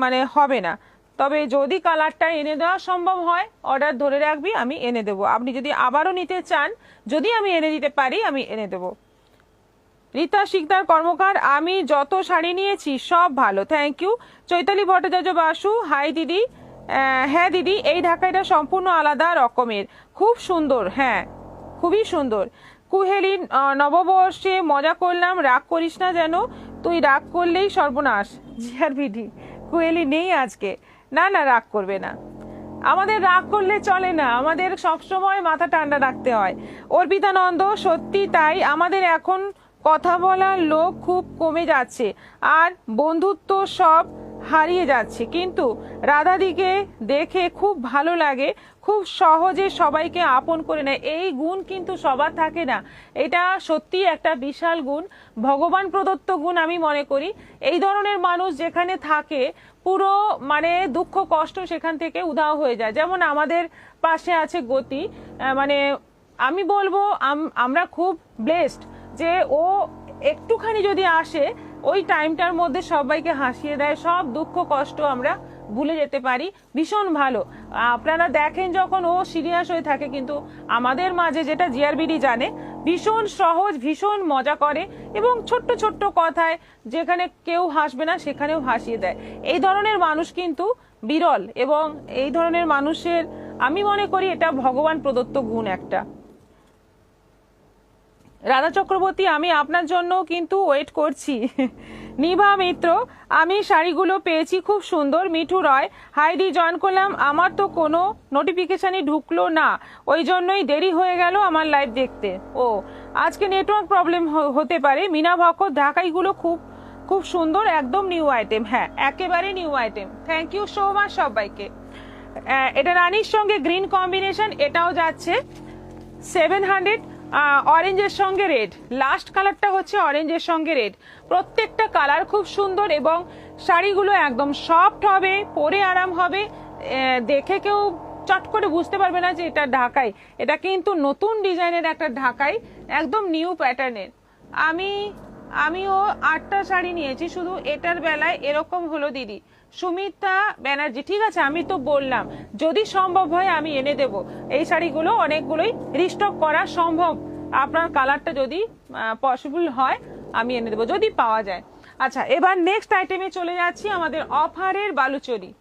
মানে হবে না। তবে যদি কালারটা এনে দেওয়া সম্ভব হয়, অর্ডার ধরে রাখবি, আমি এনে দেবো। আপনি যদি আবারও নিতে চান, যদি আমি এনে দিতে পারি, আমি এনে দেবো। রীতা শিকদার কর্মকার, আমি যত শাড়ি নিয়েছি সব ভালো, thank you. Chaitali Bhattacharya Basu, hi দিদি। হ্যাঁ দিদি, এই ঢাকাইটা সম্পূর্ণ আলাদা রকমের, খুব সুন্দর, হ্যাঁ খুবই সুন্দর। কুহেলি, নববর্ষে মজা করলাম, রাগ করিস না যেন, তুই রাগ করলেই সর্বনাশ। জিয়ার ভিডি, কুহেলি নেই আজকে। না না, রাগ করবে না, আমাদের রাগ করলে চলে না, আমাদের সবসময় মাথা ঠান্ডা রাখতে হয়। অর্পিতানন্দ, সত্যি তাই, আমাদের এখন কথা বলার লোক খুব কমে যাচ্ছে আর বন্ধুত্ব সব হারিয়ে যাচ্ছে, কিন্তু রাধাদিকে দেখে খুব ভালো লাগে, খুব সহজে সবাইকে আপন করে নেয়। এই গুণ কিন্তু সবার থাকে না, এটা সত্যি একটা বিশাল গুণ, ভগবান প্রদত্ত গুণ আমি মনে করি। এই ধরনের মানুষ যেখানে থাকে, পুরো মানে দুঃখ কষ্ট সেখান থেকে উধাও হয়ে যায়। যেমন আমাদের পাশে আছে গতি, মানে আমি বলবো আমরা খুব ব্লেসড যে ও একটুখানি যদি আসে, ওই টাইমটার মধ্যে সবাইকে হাসিয়ে দেয়, সব দুঃখ কষ্ট আমরা ভুলে যেতে পারি, ভীষণ ভালো। আপনারা দেখেন যখন ও সিরিয়াস হয়ে থাকে, কিন্তু আমাদের মাঝে, যেটা জিআরবিডি জানে, ভীষণ সহজ, ভীষণ মজা করে, এবং ছোট্ট ছোট্ট কথায় যেখানে কেউ হাসবে না সেখানেও হাসিয়ে দেয়। এই ধরনের মানুষ কিন্তু বিরল, এবং এই ধরনের মানুষের আমি মনে করি এটা ভগবান প্রদত্ত গুণ একটা। রাধা চক্রবর্তী, আমি আপনার জন্য কিন্তু ওয়েট করছি। নিভা মিত্র, আমি শাড়িগুলো পেয়েছি খুব সুন্দর। মিঠু রয়, হাইডি, জয়েন করলাম, আমার তো কোনো নোটিফিকেশনই ঢুকলো না, ওই জন্যই দেরি হয়ে গেল আমার লাইভ দেখতে। ও আজকে নেটওয়ার্ক প্রবলেম হতে পারে। মিনা ভক্ত, ঢাকাইগুলো খুব খুব সুন্দর, একদম নিউ আইটেম। হ্যাঁ, একেবারে new item, thank you so much সবাইকে। এটা রানীর সঙ্গে গ্রিন কম্বিনেশন, এটাও যাচ্ছে 700। অরেঞ্জের সঙ্গে রেড, লাস্ট কালারটা হচ্ছে অরেঞ্জের সঙ্গে রেড। প্রত্যেকটা কালার খুব সুন্দর, এবং শাড়িগুলো একদম সফট হবে, পরে আরাম হবে, দেখে কেউ চট করে বুঝতে পারবে না যে এটা ঢাকাই। এটা কিন্তু নতুন ডিজাইনের একটা ঢাকাই, একদম নিউ প্যাটার্নের। আমিও 8টা শাড়ি নিয়েছি, শুধু এটার বেলায় এরকম হলো দিদি। সুমিতা ব্যানার্জি, ঠিক আছে, আমি তো বললাম যদি সম্ভব হয় আমি এনে দেব। এই শাড়িগুলো অনেকগুলোই রিস্টক করা সম্ভব, আপনার কালারটা যদি পসিবল হয় আমি এনে দেবো, যদি পাওয়া যায়। আচ্ছা, এবার নেক্সট আইটেমে চলে যাচ্ছি, আমাদের অফারের বালুচরি।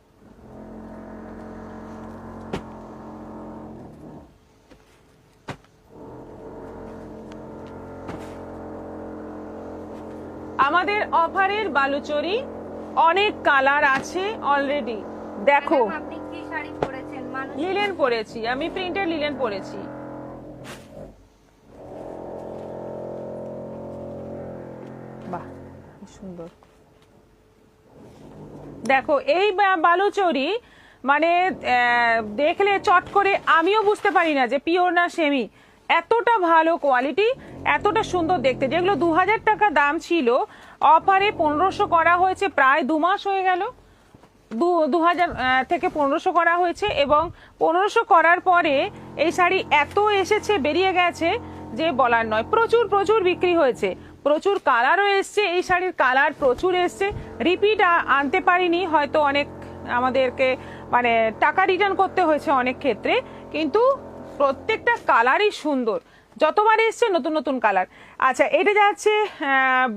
আমাদের অফারের বালুচরি অনেক কালার আছে অলরেডি, দেখো। আপনি কি শাড়ি পরেছেন? লিলেন পরেছি আমি, প্রিন্টেড লিলেন পরেছি। বাহ, সুন্দর। দেখো এই বালুচরি, মানে দেখলে চট করে আমিও বুঝতে পারি না যে পিওর না সেমি, এতটা ভালো কোয়ালিটি, এতটা সুন্দর দেখতে। যেগুলো 2000 টাকা দাম ছিল, অফারে 1500 করা হয়েছে, প্রায় 2 মাস হয়ে গেল। 2000 থেকে 1500 করা হয়েছে, এবং 1500 করার পরে এই শাড়ি এত এসেছে, বেরিয়ে গেছে যে বলার নয়। প্রচুর প্রচুর বিক্রি হয়েছে, প্রচুর কালারও এসছে, এই শাড়ির কালার প্রচুর এসছে। রিপিট আনতে পারিনি, হয়তো অনেক আমাদেরকে মানে টাকা রিটার্ন করতে হয়েছে অনেক ক্ষেত্রে, কিন্তু প্রত্যেকটা কালারই সুন্দর, যতবার এসছে নতুন নতুন কালার। আচ্ছা, এটা যাচ্ছে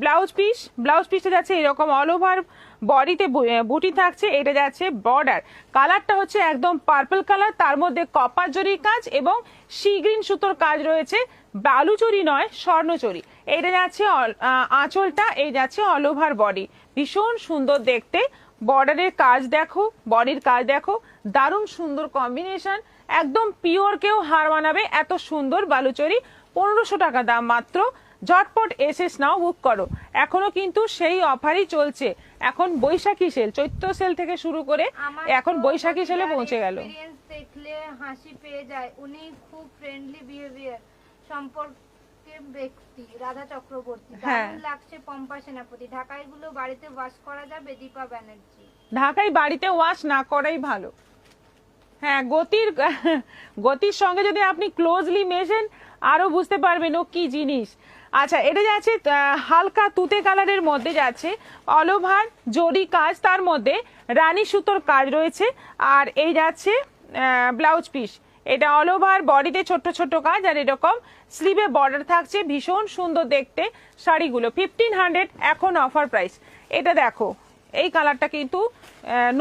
ব্লাউজ পিস, ব্লাউজ পিসটা যাচ্ছে এরকম অল ওভার বডিতে বুটি থাকছে। এটা যাচ্ছে বর্ডার, কালারটা হচ্ছে একদম পার্পল কালার, তার মধ্যে কপার জরির কাজ এবং সি গ্রিন সুতোর কাজ রয়েছে। বালুচরি নয়, স্বর্ণচরি। এটা যাচ্ছে আঁচলটা, এই যাচ্ছে অল ওভার বডি, ভীষণ সুন্দর দেখতে, বর্ডারের কাজ দেখো, বডির কাজ দেখো, দারুণ সুন্দর কম্বিনেশন, একদম পিওর কেউ হার মানাবে এত সুন্দর বালুচরি। 1500 টাকা দাম মাত্র। ঝটপট এসএস নাও, বুক করো। এখনো কিন্তু সেই অফারই চলছে। এখন বৈশাখী সেল, চৈত্র সেল থেকে শুরু করে আমার এখন তো বৈশাখী সেলে ওনার পৌঁছে গেল। experience দেখলে হাসি পেয়ে যায়। উনি খুব ফ্রেন্ডলি বিহেভিয়ার সম্পর্কে ব্যক্তি, রাধা চক্রবর্তী। হ্যাঁ। দারুণ লাগছে পম্পা সেনাপতি। ঢাকায় গুলো বাড়িতে ওয়াশ করা যাবে? দীপা ব্যানার্জি। ঢাকায় বাড়িতে ওয়াশ না করাই ভালো। হ্যাঁ, গতির সঙ্গে যদি আপনি ক্লোজলি মেশেন আরো বুঝতে পারবেন ও কি জিনিস। আচ্ছা, এটা যাচ্ছে হালকা তুতে কালারের মধ্যে যাচ্ছে, অল ওভার জরি কাজ, তার মধ্যে রানী সুতোর কাজ রয়েছে। আর এই যাচ্ছে ব্লাউজ পিস, এটা অল ওভার বডিতে ছোট্ট ছোট্ট কাজ, আর এরকম স্লিভে বর্ডার থাকছে। ভীষণ সুন্দর দেখতে শাড়িগুলো। 1500 এখন অফার প্রাইস। এটা দেখো, এই কালারটা কিন্তু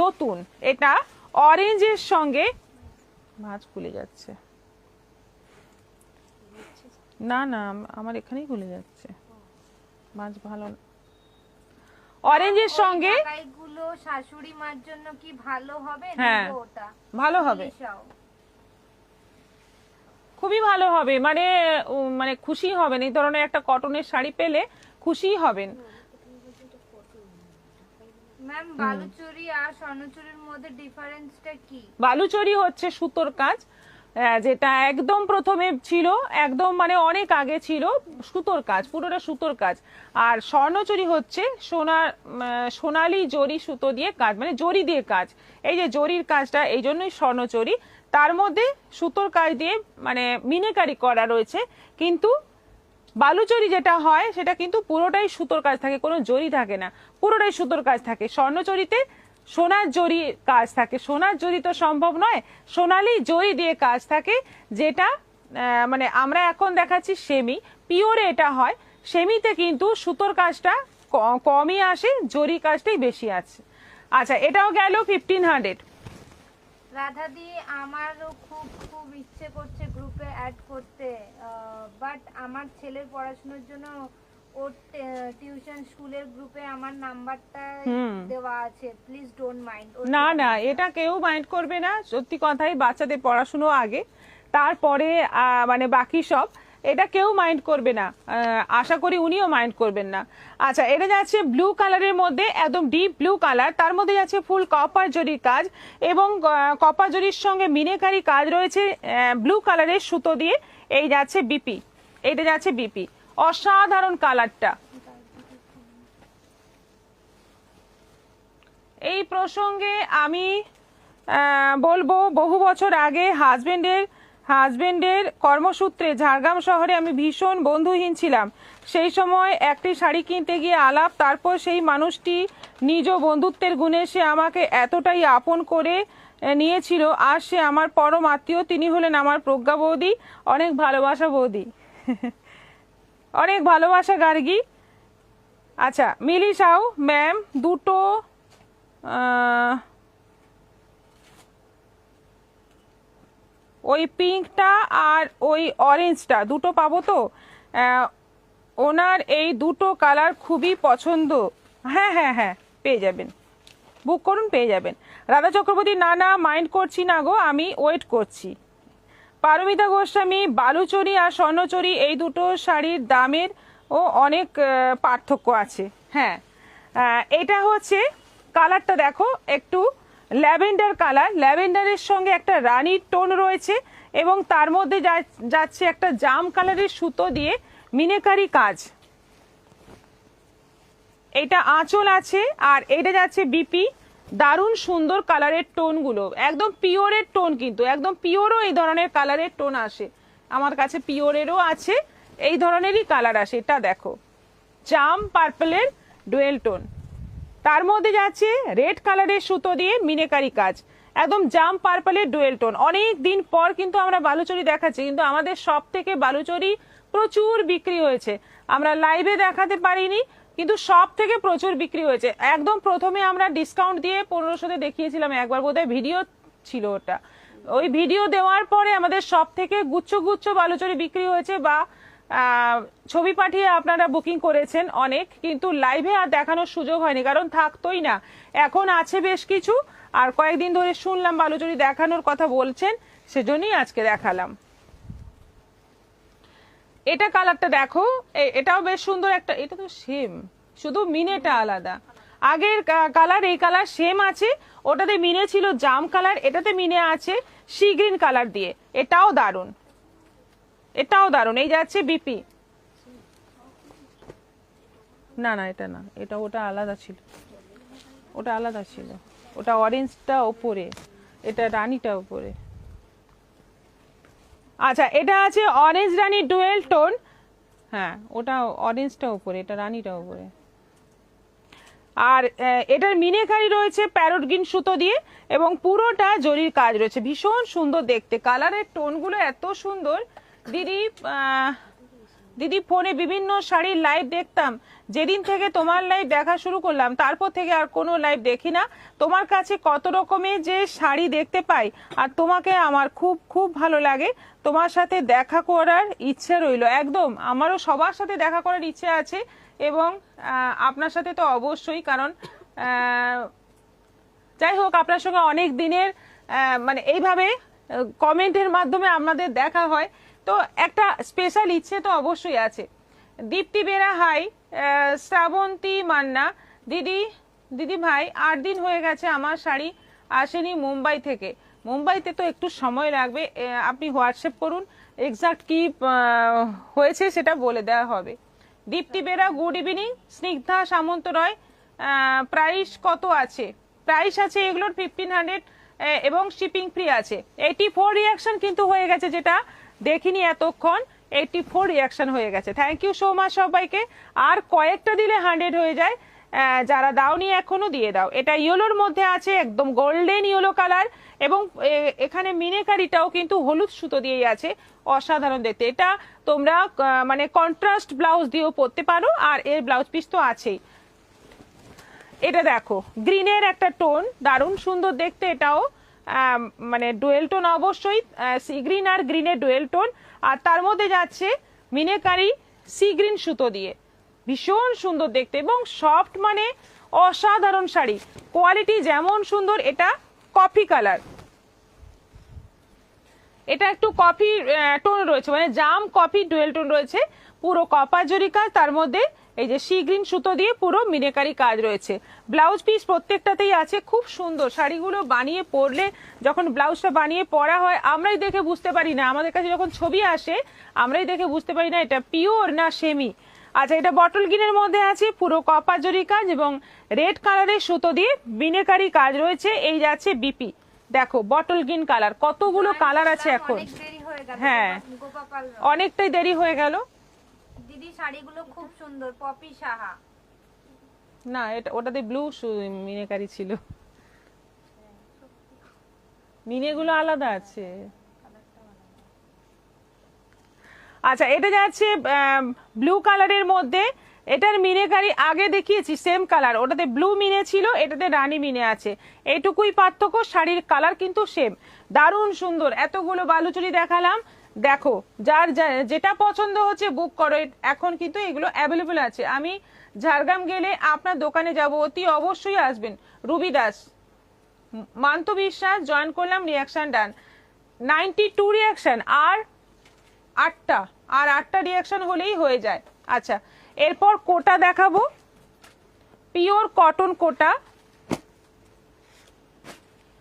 নতুন। এটা অরেঞ্জের সঙ্গে, ভাঁজ খুলে যাচ্ছে, না না আমার এখানেই খুলে যাচ্ছে, মাছ ভালো না। অরেঞ্জের সঙ্গে গুলো শাশুড়ি মার জন্য কি ভালো হবে? হ্যাঁ, নেবো ওটা। ভালো হবে, লিসাও। খুবই ভালো হবে। মানে খুশি হবেন, এই ধরনের একটা কটনের শাড়ি পেলে খুশি হবেন। ম্যাম, বালুচরি আর স্বর্ণচুরির মধ্যে ডিফারেন্সটা কি? বালুচরি হচ্ছে সুতোর কাজ, যেটা একদম প্রথমে ছিল, একদম মানে অনেক আগে ছিল সুতোর কাজ, পুরোটা সুতোর কাজ। আর স্বর্ণচুরি হচ্ছে সোনালী জরি সুতো দিয়ে কাজ, মানে জরি দিয়ে কাজ। এই যে জরির কাজটা, এই জন্যই স্বর্ণচুরি। তার মধ্যে সুতোর কাজ দিয়ে মানে মিনেকারি করা রয়েছে। কিন্তু বালুচরি যেটা হয় সেটা কিন্তু পুরোটাই সুতোর কাজ থাকে, কোনো জরি থাকে না, পুরোটাই সুতোর কাজ থাকে। স্বর্ণচরিতে সোনার জরি কাজ থাকে, সোনার জরি তো সম্ভব নয়, সোনালি জরি দিয়ে কাজ থাকে, যেটা মানে আমরা এখন দেখাচ্ছি সেমি, পিওরে এটা হয়। সেমিতে কিন্তু সুতোর কাজটা কমই আসে, জরি কাজটাই বেশি আছে। আচ্ছা, এটাও গেল 1500। রাধাদি, আমারও খুব খুব ইচ্ছে করছে গ্রুপে অ্যাড করতে, বাট আমার ছেলের পড়াশোনার জন্য ওর টিউশন স্কুলের গ্রুপে আমার নাম্বারটা দেওয়া আছে। Please don't mind. না না, এটা কেউ মাইন্ড করবে না, সত্যি কথাই। বাচ্চাদের পড়াশুনো আগে, তারপরে মানে বাকি সব, এটা কেউ মাইন্ড করবে না। আশা করি উনিও মাইন্ড করবেন না। আচ্ছা, এটা যাচ্ছে ব্লু কালারের মধ্যে, একদম ডিপ ব্লু কালার, তার মধ্যে যাচ্ছে ফুল কপার জরির কাজ, এবং কপার জরির সঙ্গে মিনেকারি কাজ রয়েছে ব্লু কালারের সুতো দিয়ে। এই যাচ্ছে বিপি, এটা যাচ্ছে বিপি, অসাধারণ কালারটা। এই প্রসঙ্গে আমি বলবো, বহু বছর আগে হাজবেন্ডের কর্মসূত্রে ঝাড়গ্রাম শহরে আমি ভীষণ বন্ধুহীন ছিলাম। সেই সময় একটি শাড়ি কিনতে গিয়ে আলাপ, তারপর সেই মানুষটি নিজ বন্ধুত্বের গুণে সে আমাকে এতটাই আপন করে নিয়েছিল। আর সে আমার পরম আত্মীয়, তিনি হলেন আমার প্রজ্ঞা বৌদি। অনেক ভালোবাসা বৌদি, অনেক ভালোবাসা গার্গী। আচ্ছা, মিলি সাউ ম্যাম, দুটো ওই পিঙ্কটা আর ওই অরেঞ্জটা দুটো পাবো তো? ওনার এই দুটো কালার খুবই পছন্দ। হ্যাঁ হ্যাঁ হ্যাঁ, পেয়ে যাবেন, বুক করুন, পেয়ে যাবেন। রাধা চক্রবর্তী, না না মাইন্ড করছি না গো, আমি ওয়েট করছি। পারমিতা গোস্বামী, বালুচরি আর স্বর্ণচরি এই দুটো শাড়ির দামের ও অনেক পার্থক্য আছে। হ্যাঁ, এটা হচ্ছে কালারটা দেখো, একটু ল্যাভেন্ডার কালার, ল্যাভেন্ডারের সঙ্গে একটা রানীর টোন রয়েছে, এবং তার মধ্যে যাচ্ছে একটা জাম কালারের সুতো দিয়ে মিনেকারি কাজ। এটা আঁচল আছে, আর এটা যাচ্ছে বিপি। দারুণ সুন্দর কালারের টোনগুলো, একদম পিওরের টোন, কিন্তু একদম পিওরও এই ধরনের কালারের টোন আসে আমার কাছে, পিওরেরও আছে, এই ধরনেরই কালার আসে। এটা দেখো, জাম পার্পলের ডুয়েল টোন, তার মধ্যে যাচ্ছে রেড কালারের সুতো দিয়ে মিনেকারি কাজ, একদম জাম পার্পলের ডুয়েল টোন। অনেক দিন পর কিন্তু আমরা বালুচরি দেখাচ্ছি, কিন্তু আমাদের সব থেকে বালুচরি প্রচুর বিক্রি হয়েছে। আমরা লাইভে দেখাতে পারিনি, কিন্তু সব থেকে প্রচুর বিক্রি হয়েছে। একদম প্রথমে আমরা ডিসকাউন্ট দিয়ে 1500-তে দেখিয়েছিলাম একবার, বোধহয় ভিডিও ছিল ওটা। ওই ভিডিও দেওয়ার পরে আমাদের সব থেকে গুচ্ছ গুচ্ছ বালুচরি বিক্রি হয়েছে, বা ছবি পাঠিয়ে আপনারা বুকিং করেছেন অনেক, কিন্তু লাইভে আর দেখানোর সুযোগ হয়নি, কারণ থাকতোই না। এখন আছে বেশ কিছু, আর কয়েকদিন ধরে শুনলাম বালুচরি দেখানোর কথা বলছেন, সেজন্যই আজকে দেখালাম। এটা কালারটা দেখো, এটাও বেশ সুন্দর একটা, এটা তো সেম, শুধু মিনেটা আলাদা। আগের কালার এই কালার সেম আছে, ওটাতে মিনে ছিল জাম কালার, এটাতে মিনে আছে সি গ্রিন কালার দিয়ে। এটাও দারুন, এটাও দারুন। এই যাচ্ছে বিপি, না না এটা না, এটা ওটা আলাদা ছিল, ওটা আলাদা ছিল, ওটা অরেঞ্জটা ওপরে, এটা রানীটা ওপরে। আচ্ছা এটা আছে অরেঞ্জ রানী ডুয়েল টোন, হ্যাঁ ওটা অরেঞ্জটা উপরে, এটা রানীটা উপরে। আর এটার মিনেকারি রয়েছে প্যারট গ্রিন সুতো দিয়ে, এবং পুরোটা জরির কাজ রয়েছে, ভীষণ সুন্দর দেখতে। কালারের টোনগুলো এত সুন্দর। দিদি দিদি ফোনে বিভিন্ন শাড়ির লাইভ দেখতাম, যেদিন থেকে তোমার লাইভ দেখা শুরু করলাম তারপর থেকে আর কোনো লাইভ দেখি না। তোমার কাছে কত রকমের যে শাড়ি দেখতে পাই, আর তোমাকে আমার খুব খুব ভালো লাগে। তোমার সাথে দেখা করার ইচ্ছে রইল, একদম আমারও সবার সাথে দেখা করার ইচ্ছে আছে, এবং আপনার সাথে তো অবশ্যই, কারণ যাই হোক আপনার সঙ্গে অনেক দিনের মানে এইভাবে কমেন্টের মাধ্যমে আপনাদের দেখা হয়, তো একটা স্পেশাল ইচ্ছে তো অবশ্যই আছে। দীপ্তি বেরা হাই, শ্রাবন্তী মান্না, দিদি ভাই 8 দিন হয়ে গেছে আমার শাড়ি আসেনি মুম্বাই থেকে। মুম্বাইতে তো একটু সময় লাগবে, আপনি হোয়াটসঅ্যাপ করুন, এক্সাক্ট কি হয়েছে সেটা বলে দেওয়া হবে। দীপ্তি বেরা গুড ইভিনিং। স্নিগ্ধা সামন্ত রয়, প্রাইস কত আছে? প্রাইস আছে এগুলোর 1500 এবং শিপিং ফ্রি আছে। 84 রিয়াকশন কিন্তু হয়ে গেছে, যেটা দেখিনি এতক্ষণ, 84 রিয়াকশন হয়ে গেছে। থ্যাংক ইউ সো মাচ সবাইকে। আর কয়েকটা দিলে 100 হয়ে যায়, যারা দাওনি এখনো দিয়ে দাও। এটা ইয়েলোর মধ্যে আছে, একদম গোল্ডেন ইয়েলো কালার, এবং এখানে মিনেকারিটাও কিন্তু হলুদ সুতো দিয়েই আছে, অসাধারণ দেখতে। এটা তোমরা মানে কন্ট্রাস্ট ব্লাউজ দিয়েও পরতে পারো, আর এর ব্লাউজ পিস তো আছেই। এটা দেখো গ্রিনের একটা টোন, দারুণ সুন্দর দেখতে। এটাও মানে ডুয়েল টোন, অবশ্যই সি গ্রিন আর গ্রিনের ডুয়েল টোন, আর তার মধ্যে যাচ্ছে মিনেকারি সি গ্রিন সুতো দিয়ে, ভীষণ সুন্দর দেখতে এবং সফট, মানে অসাধারণ শাড়ি। কোয়ালিটি যেমন সুন্দর। এটা কফি কালার, এটা একটু কফি টোন রয়েছে, মানে জাম কফি ডুয়েল টোন রয়েছে, পুরো কপার জরি কাজ, তার মধ্যে এই যে সি গ্রিন সুতো দিয়ে পুরো মিনেকারি কাজ রয়েছে। ব্লাউজ পিস প্রত্যেকটাতেই আছে, খুব সুন্দর। শাড়িগুলো বানিয়ে পরলে, যখন ব্লাউজটা বানিয়ে পরা হয় আমরাই দেখে বুঝতে পারি না, আমাদের কাছে যখন ছবি আসে আমরাই দেখে বুঝতে পারি না এটা পিওর না সেমি। আচ্ছা এটা বটল গ্রিনের মধ্যে আছে, পুরো কপার জরি কাজ এবং রেড কালারের সুতো দিয়ে মিনেকারি কাজ রয়েছে। এই যাচ্ছে বিপি, দেখো বটল গ্রিন কালার, কতগুলো কালার আছে এখন। হ্যাঁ অনেকটাই দেরি হয়ে গেল। দিদি শাড়িগুলো খুব সুন্দর, পপি সাহা। না এটা ওটাতে ব্লু মিনেকারি ছিল, মিনেগুলো আলাদা আছে। আচ্ছা এটা যাচ্ছে ব্লু কালারের মধ্যে, এটার মিনেকারি আগে দেখিয়েছি সেম কালার, ওটাতে ব্লু মিনে ছিল, এটাতে রানী মিনে আছে, এইটুকুই পার্থক্য, শাড়ির কালার কিন্তু সেম। দারুণ সুন্দর। এতগুলো বালুচরি দেখালাম, দেখো যার যেটা পছন্দ হচ্ছে বুক করো, এখন কিন্তু এগুলো অ্যাভেলেবল আছে। আমি ঝাড়গ্রাম গেলে আপনার দোকানে যাব, অতি অবশ্যই আসবেন। রুবি দাস, মান্ত বিশ্বাস জয়েন করলাম, রিয়াকশন ডান। 92 রিয়াকশন, আর 8টা রিয়াকশন হলেই হয়ে যায়। আচ্ছা এরপর কোটা দেখাবো, পিওর কটন কোটা,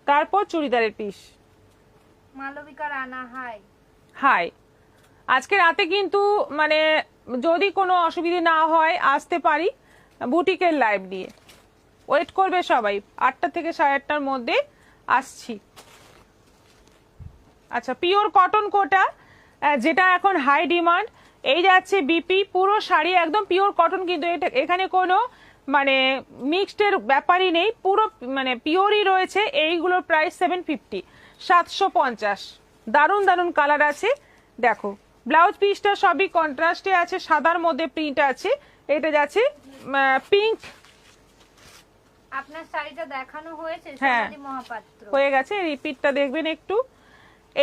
তারপর চুড়িদারের piece. Malabika Rana hi. Hi, আজকে রাতে কিন্তু মানে যদি কোনো অসুবিধা না হয় আসতে পারি বুটিকের লাইভ নিয়ে, ওয়েট করবে সবাই, 8টা থেকে 8:30টার মধ্যে আসছি। আচ্ছা পিওর কটন কোটা, যেটা এখন হাই ডিমান্ড, এই যাচ্ছে বিপি, পুরো শাড়ি একদম পিওর কটন, কিন্তু এটা এখানে কোনো মানে মিক্সডের ব্যাপারই নেই, পুরো মানে পিওরই রয়েছে। এইগুলোর প্রাইস 750, 750। দারুণ দারুণ কালার আছে, দেখো ব্লাউজ পিসটা সবই কন্ট্রাস্টে আছে, সাদার মধ্যে প্রিন্ট আছে। এটা যাচ্ছে পিঙ্ক। আপনার শাড়িটা দেখানো হয়েছে হ্যাঁ সোনালী মহাপাত্র, হয়ে গেছে, রিপিটটা দেখবেন একটু।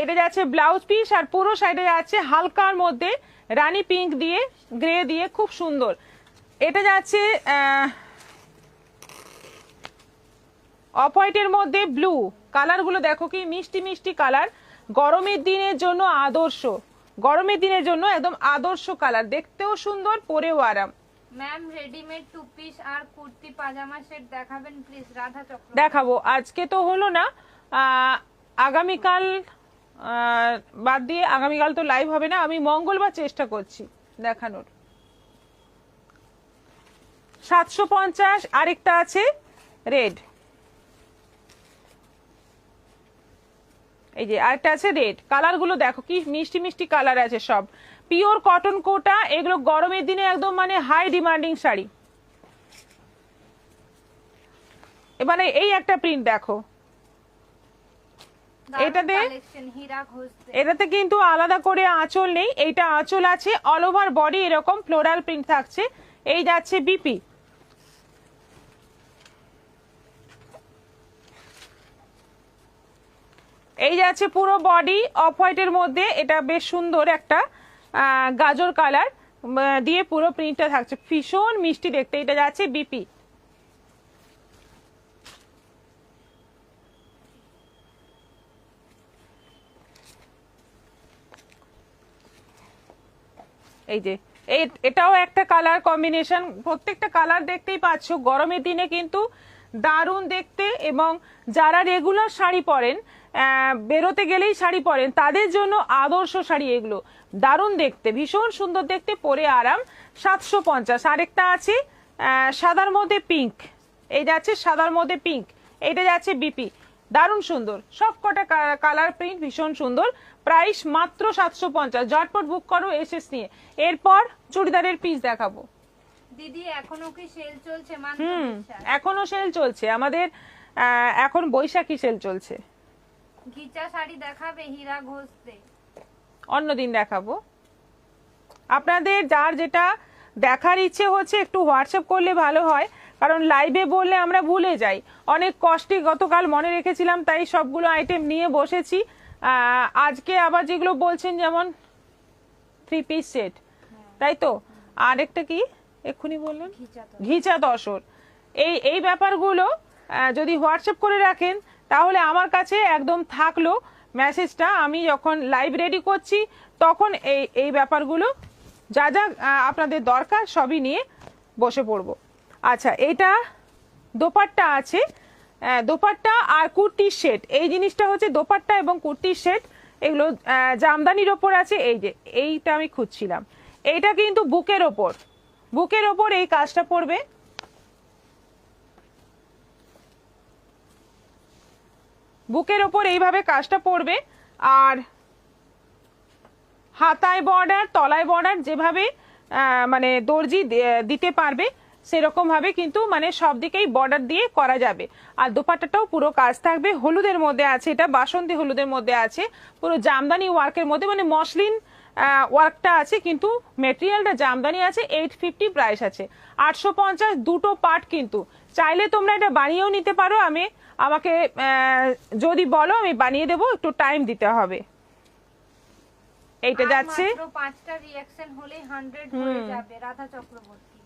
এটা যাচ্ছে ব্লাউজ পিস, আর পুরো সাইডে যাচ্ছে হালকার মধ্যে রানী পিঙ্ক দিয়ে গ্রে দিয়ে, খুব সুন্দর। এটা যাচ্ছে অফ হোয়াইটের মধ্যে ব্লু, কালারগুলো দেখো কি মিষ্টি মিষ্টি কালার, গরমের দিনের জন্য আদর্শ, গরমের দিনের জন্য একদম আদর্শ কালার, দেখতেও সুন্দর, পরেও আরাম। ম্যাম রেডিমেড 2 পিস আর কুর্তি পাজামা সেট দেখাবেন প্লিজ। রাধা চক্র দেখাবো, আজকে তো হলো না, আগামীকাল বাদ দিয়ে, আগামীকাল তো লাইভ হবে না, আমি মঙ্গলবার চেষ্টা করছি দেখানোর। 750। আরেকটা আছে রেড, এই যে আরেকটা আছে রেড, কালারগুলো দেখো কি মিষ্টি মিষ্টি কালার আছে, সব পিওর কটন কোটা, এগুলো গরমের দিনে একদম মানে হাই ডিমান্ডিং শাড়ি। এবারে এই একটা প্রিন্ট দেখো, এটাতে এটাতে কিন্তু আলাদা করে আঁচল নেই, এইটা আঁচল আছে, অল ওভার বডি এরকম ফ্লোরাল প্রিন্ট থাকছে। এই যাচ্ছে বিপি, এই যাচ্ছে পুরো বডি অফ হোয়াইটের মধ্যে, এটা বেশ সুন্দর একটা গাজর কালার দিয়ে পুরো প্রিন্টটা থাকছে, ভীষণ মিষ্টি দেখতে। এটা যাচ্ছে বিপি। এই যে এটাও একটা কালার কম্বিনেশন, প্রত্যেকটা কালার দেখতেই পাচ্ছ, গরমের দিনে কিন্তু দারুণ দেখতে, এবং যারা রেগুলার শাড়ি পরেন, বেরোতে গেলেই শাড়ি পরেন, তাদের জন্য আদর্শ শাড়ি এগুলো, দারুণ দেখতে, ভীষণ সুন্দর দেখতে, পরে আরাম। 750। আরেকটা আছে সাদার মধ্যে পিঙ্ক, এই যাচ্ছে সাদার মধ্যে পিঙ্ক, এইটা যাচ্ছে বিপি, দারুণ সুন্দর, সব কটা কালার প্রিন্ট ভীষণ সুন্দর। প্রাইস মাত্র 750, ঝটপট বুক করো এসএস নিয়ে। এরপর চুড়িদারের পিস দেখাবো। দিদি এখনো কি সেল চলছে? এখনো সেল চলছে আমাদের, এখন বৈশাখী সেল চলছে। ঘিচা শাড়ি দেখাবে হীরা ঘোষতে? অন্যদিন দেখাবো। আপনাদের যার যেটা দেখার ইচ্ছে হচ্ছে একটু হোয়াটসঅ্যাপ করলে ভালো হয়, কারণ লাইভে বললে আমরা ভুলে যাই। অনেক কষ্টে গতকাল মনে রেখেছিলাম, তাই সবগুলো আইটেম নিয়ে বসেছি। আজকে আবার যেগুলো বলছেন, যেমন 3 পিস সেট, তাই তো, আর একটা কি এক্ষুনি বললেন ঘিচা তসর, এই ব্যাপারগুলো যদি হোয়াটসঅ্যাপ করে রাখেন তাহলে আমার কাছে একদম থাকলো মেসেজটা, আমি যখন লাইভ রেডি করছি তখন এই ব্যাপারগুলো যা যা আপনাদের দরকার সবই নিয়ে বসে পড়ব। আচ্ছা, এটা দোপাট্টা আছে, দোপাট্টা আর কুর্তির সেট, এই জিনিসটা হচ্ছে দোপাট্টা এবং কুর্তির সেট, এগুলো জামদানির ওপর আছে। এই যে এইটা আমি খুঁজছিলাম, এইটা কিন্তু বুকের ওপর, বুকের ওপর এই কাজটা পড়বে, বুকের ওপর এইভাবে কাজটা পড়বে, আর হাতায় বর্ডার, তলায় বর্ডার, যেভাবে মানে দর্জি দিতে পারবে সেরকম ভাবে কিন্তু মানে সব দিকেই বর্ডার দিয়ে করা যাবে। আর দোপাট্টাটাও পুরো কাজ থাকবে, হলুদের মধ্যে আছে, এটা বাসন্তী হলুদের মধ্যে আছে, পুরো জামদানি ওয়ার্কের মধ্যে, মানে মসলিন ওয়ার্কটা আছে কিন্তু মেটেরিয়ালটা জামদানি আছে। 850 প্রাইস আছে। 850 দুটো পার্ট, কিন্তু চাইলে তোমরা এটা বানিয়েও নিতে পারো, আমাকে যদি বলো আমি বানিয়ে দেবো, একটু টাইম দিতে হবে। এইটা যাচ্ছে মাত্র 5টা রিঅ্যাকশন হলেই 100 হয়ে যাবে। রাধা চক্রবর্তী,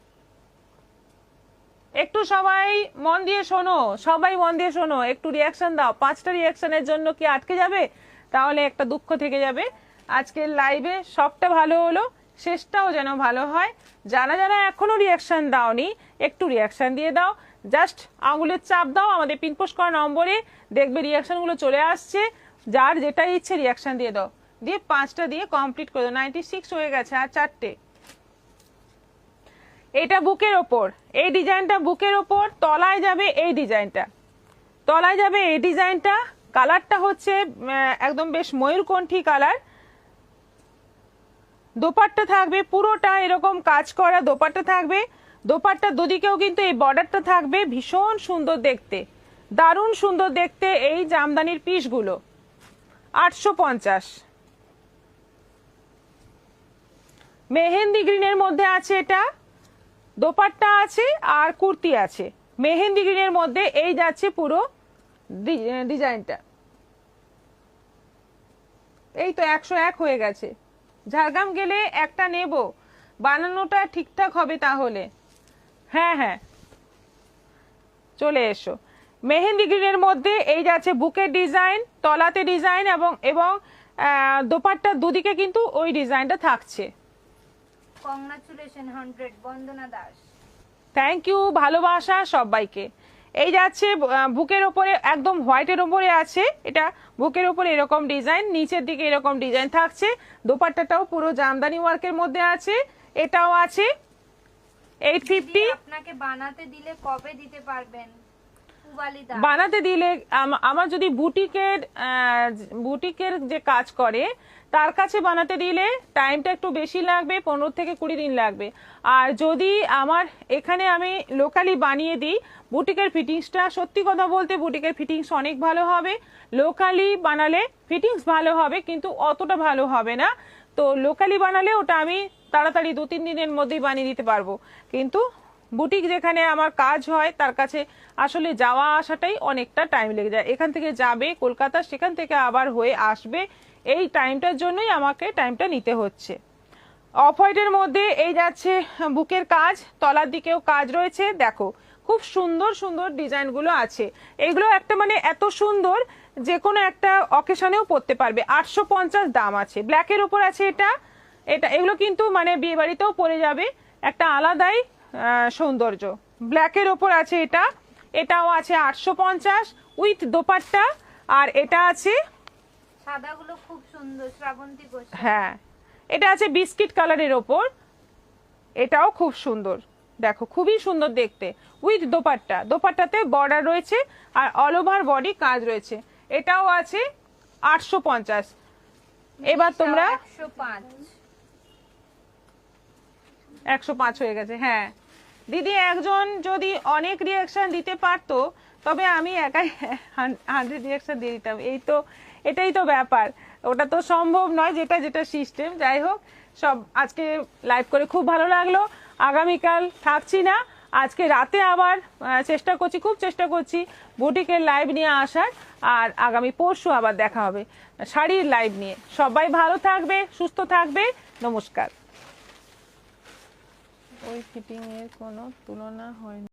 একটু সবাই মন দিয়ে শোনো, সবাই মন দিয়ে শোনো, একটু রিঅ্যাকশন দাও। 5টা রিঅ্যাকশনের জন্য কি আটকে যাবে? তাহলে একটা দুঃখ থেকে যাবে। আজকের লাইভে সবটা ভালো হলো, শেষটাও যেন ভালো হয়। যারা যারা এখনো রিঅ্যাকশন দাওনি একটু রিঅ্যাকশন দিয়ে দাও, জাস্ট আঙুলের চাপ দাও আমাদের পিনপোস্ট করা নম্বরে, দেখবে রিঅ্যাকশনগুলো চলে আসছে। যার যেটা ইচ্ছে রিঅ্যাকশন দিয়ে দাও, দিয়ে 5টা দিয়ে কমপ্লিট করে দাও। 96 হয়ে গেছে, আর 4টে। এটা বুকের ওপর, এই ডিজাইনটা বুকের ওপর, তলায় যাবে এই ডিজাইনটা, তলায় যাবে এই ডিজাইনটা। কালারটা হচ্ছে একদম বেশ ময়ূরকণ্ঠী কালার। দোপাট্টা থাকবে পুরোটা এরকম কাজ করা দোপাট্টা থাকবে। দোপাট্টা দুদিকেও কিন্তু এই বর্ডারটা থাকবে, ভীষণ সুন্দর দেখতে, দারুণ সুন্দর দেখতে এই জামদানির পিসগুলো। 850। মেহেন্দি গ্রিনের মধ্যে আছে, এটা দোপাট্টা আছে আর কুর্তি আছে। মেহেন্দি গ্রিনের মধ্যে এই যাচ্ছে পুরো ডিজাইনটা। এই তো 101 হয়ে গেছে। ঝাড়গ্রাম গেলে একটা নেব, বানানোটা ঠিকঠাক হবে তাহলে। হ্যাঁ হ্যাঁ, চলে এসো। মেহেন্দি গ্রিনের মধ্যে এই যাচ্ছে বুকের ডিজাইন, তলাতে ডিজাইন এবং এবং দোপাট্টার দুদিকে কিন্তু ওই ডিজাইনটা থাকছে। Congratulation 100 Bandana Das. Thank you, ভালোবাসা সবাইকে। এই যাচ্ছে বুকের ওপরে একদম হোয়াইটের ওপরে আছে, এটা বুকের ওপরে এরকম ডিজাইন, নিচের দিকে এরকম ডিজাইন থাকছে। দোপাট্টাটাও পুরো জামদানি ওয়ার্কের মধ্যে আছে, এটাও আছে 850। আপনাকে বানাতে দিলে কবে দিতে পারবেন? পুবালিদা বানাতে দিলে আমার যদি বুটিকের যে কাজ করে তার কাছে বানাতে দিলে টাইমটা একটু বেশি লাগবে, 15 থেকে 20 দিন লাগবে। আর যদি আমার এখানে আমি লোকালি বানিয়ে দিই, বুটিকের ফিটিংসটা সত্যি কথা বলতে বুটিকের ফিটিংস অনেক ভালো হবে। লোকালি বানালে ফিটিংস ভালো হবে কিন্তু অতটা ভালো হবে না। তো লোকালি বানালে ওটা আমি তাড়াতাড়ি 2-3 দিনের মধ্যেই বানিয়ে দিতে পারবো, কিন্তু বুটিক যেখানে আমার কাজ হয় তার কাছে আসলে যাওয়া আসাটাই অনেকটা টাইম লেগে যায়। এখান থেকে যাবে কলকাতা, সেখান থেকে আবার হয়ে আসবে, এই টাইমটার জন্যই আমাকে টাইমটা নিতে হচ্ছে। অফ হোয়াইটের মধ্যে এই যাচ্ছে বুকের কাজ, তলার দিকেও কাজ রয়েছে। দেখো খুব সুন্দর সুন্দর ডিজাইনগুলো আছে। এগুলো একটা মানে এত সুন্দর, যে কোনো একটা অকেশনেও পরতে পারবে। 850 দাম আছে। ব্ল্যাকের উপর আছে এটা, এগুলো কিন্তু মানে বিয়ে বাড়িতেও পরে যাবে, একটা আলাদাই সৌন্দর্য। ব্ল্যাকের ওপর আছে এটা, এটাও আছে 850 উইথ দোপাট্টা। আর এটা আছে সাদাগুলো খুব সুন্দর, শ্রাবন্তী ঘোষ। হ্যাঁ, এটা আছে বিস্কিট কালারের ওপর, এটাও খুব সুন্দর। দেখো খুবই সুন্দর দেখতে, উইথ দোপাট্টা, দোপাট্টাতে বর্ডার রয়েছে আর অল ওভার বডি কাজ রয়েছে। এটাও আছে 850। এবার তোমরা 105 হয়ে গেছে। হ্যাঁ দিদি, একজন যদি অনেক রিয়াকশন দিতে পারতো তবে আমি একাই 100 রিয়াকশন দিয়ে দিতাম। এটাই তো ব্যাপার, ওটা তো সম্ভব নয়, যেটা যেটা সিস্টেম। যাই হোক, সব আজকে লাইভ করে খুব ভালো লাগলো। আগামীকাল থাকছি না, আজকে রাতে আবার খুব চেষ্টা করছি বুটিকের লাইভ নিয়ে আসার। আর আগামী পরশু আবার দেখা হবে শাড়ির লাইভ নিয়ে। সবাই ভালো থাকবে, সুস্থ থাকবে, নমস্কার। ওই ফিটিং এর কোনো তুলনা হয় না।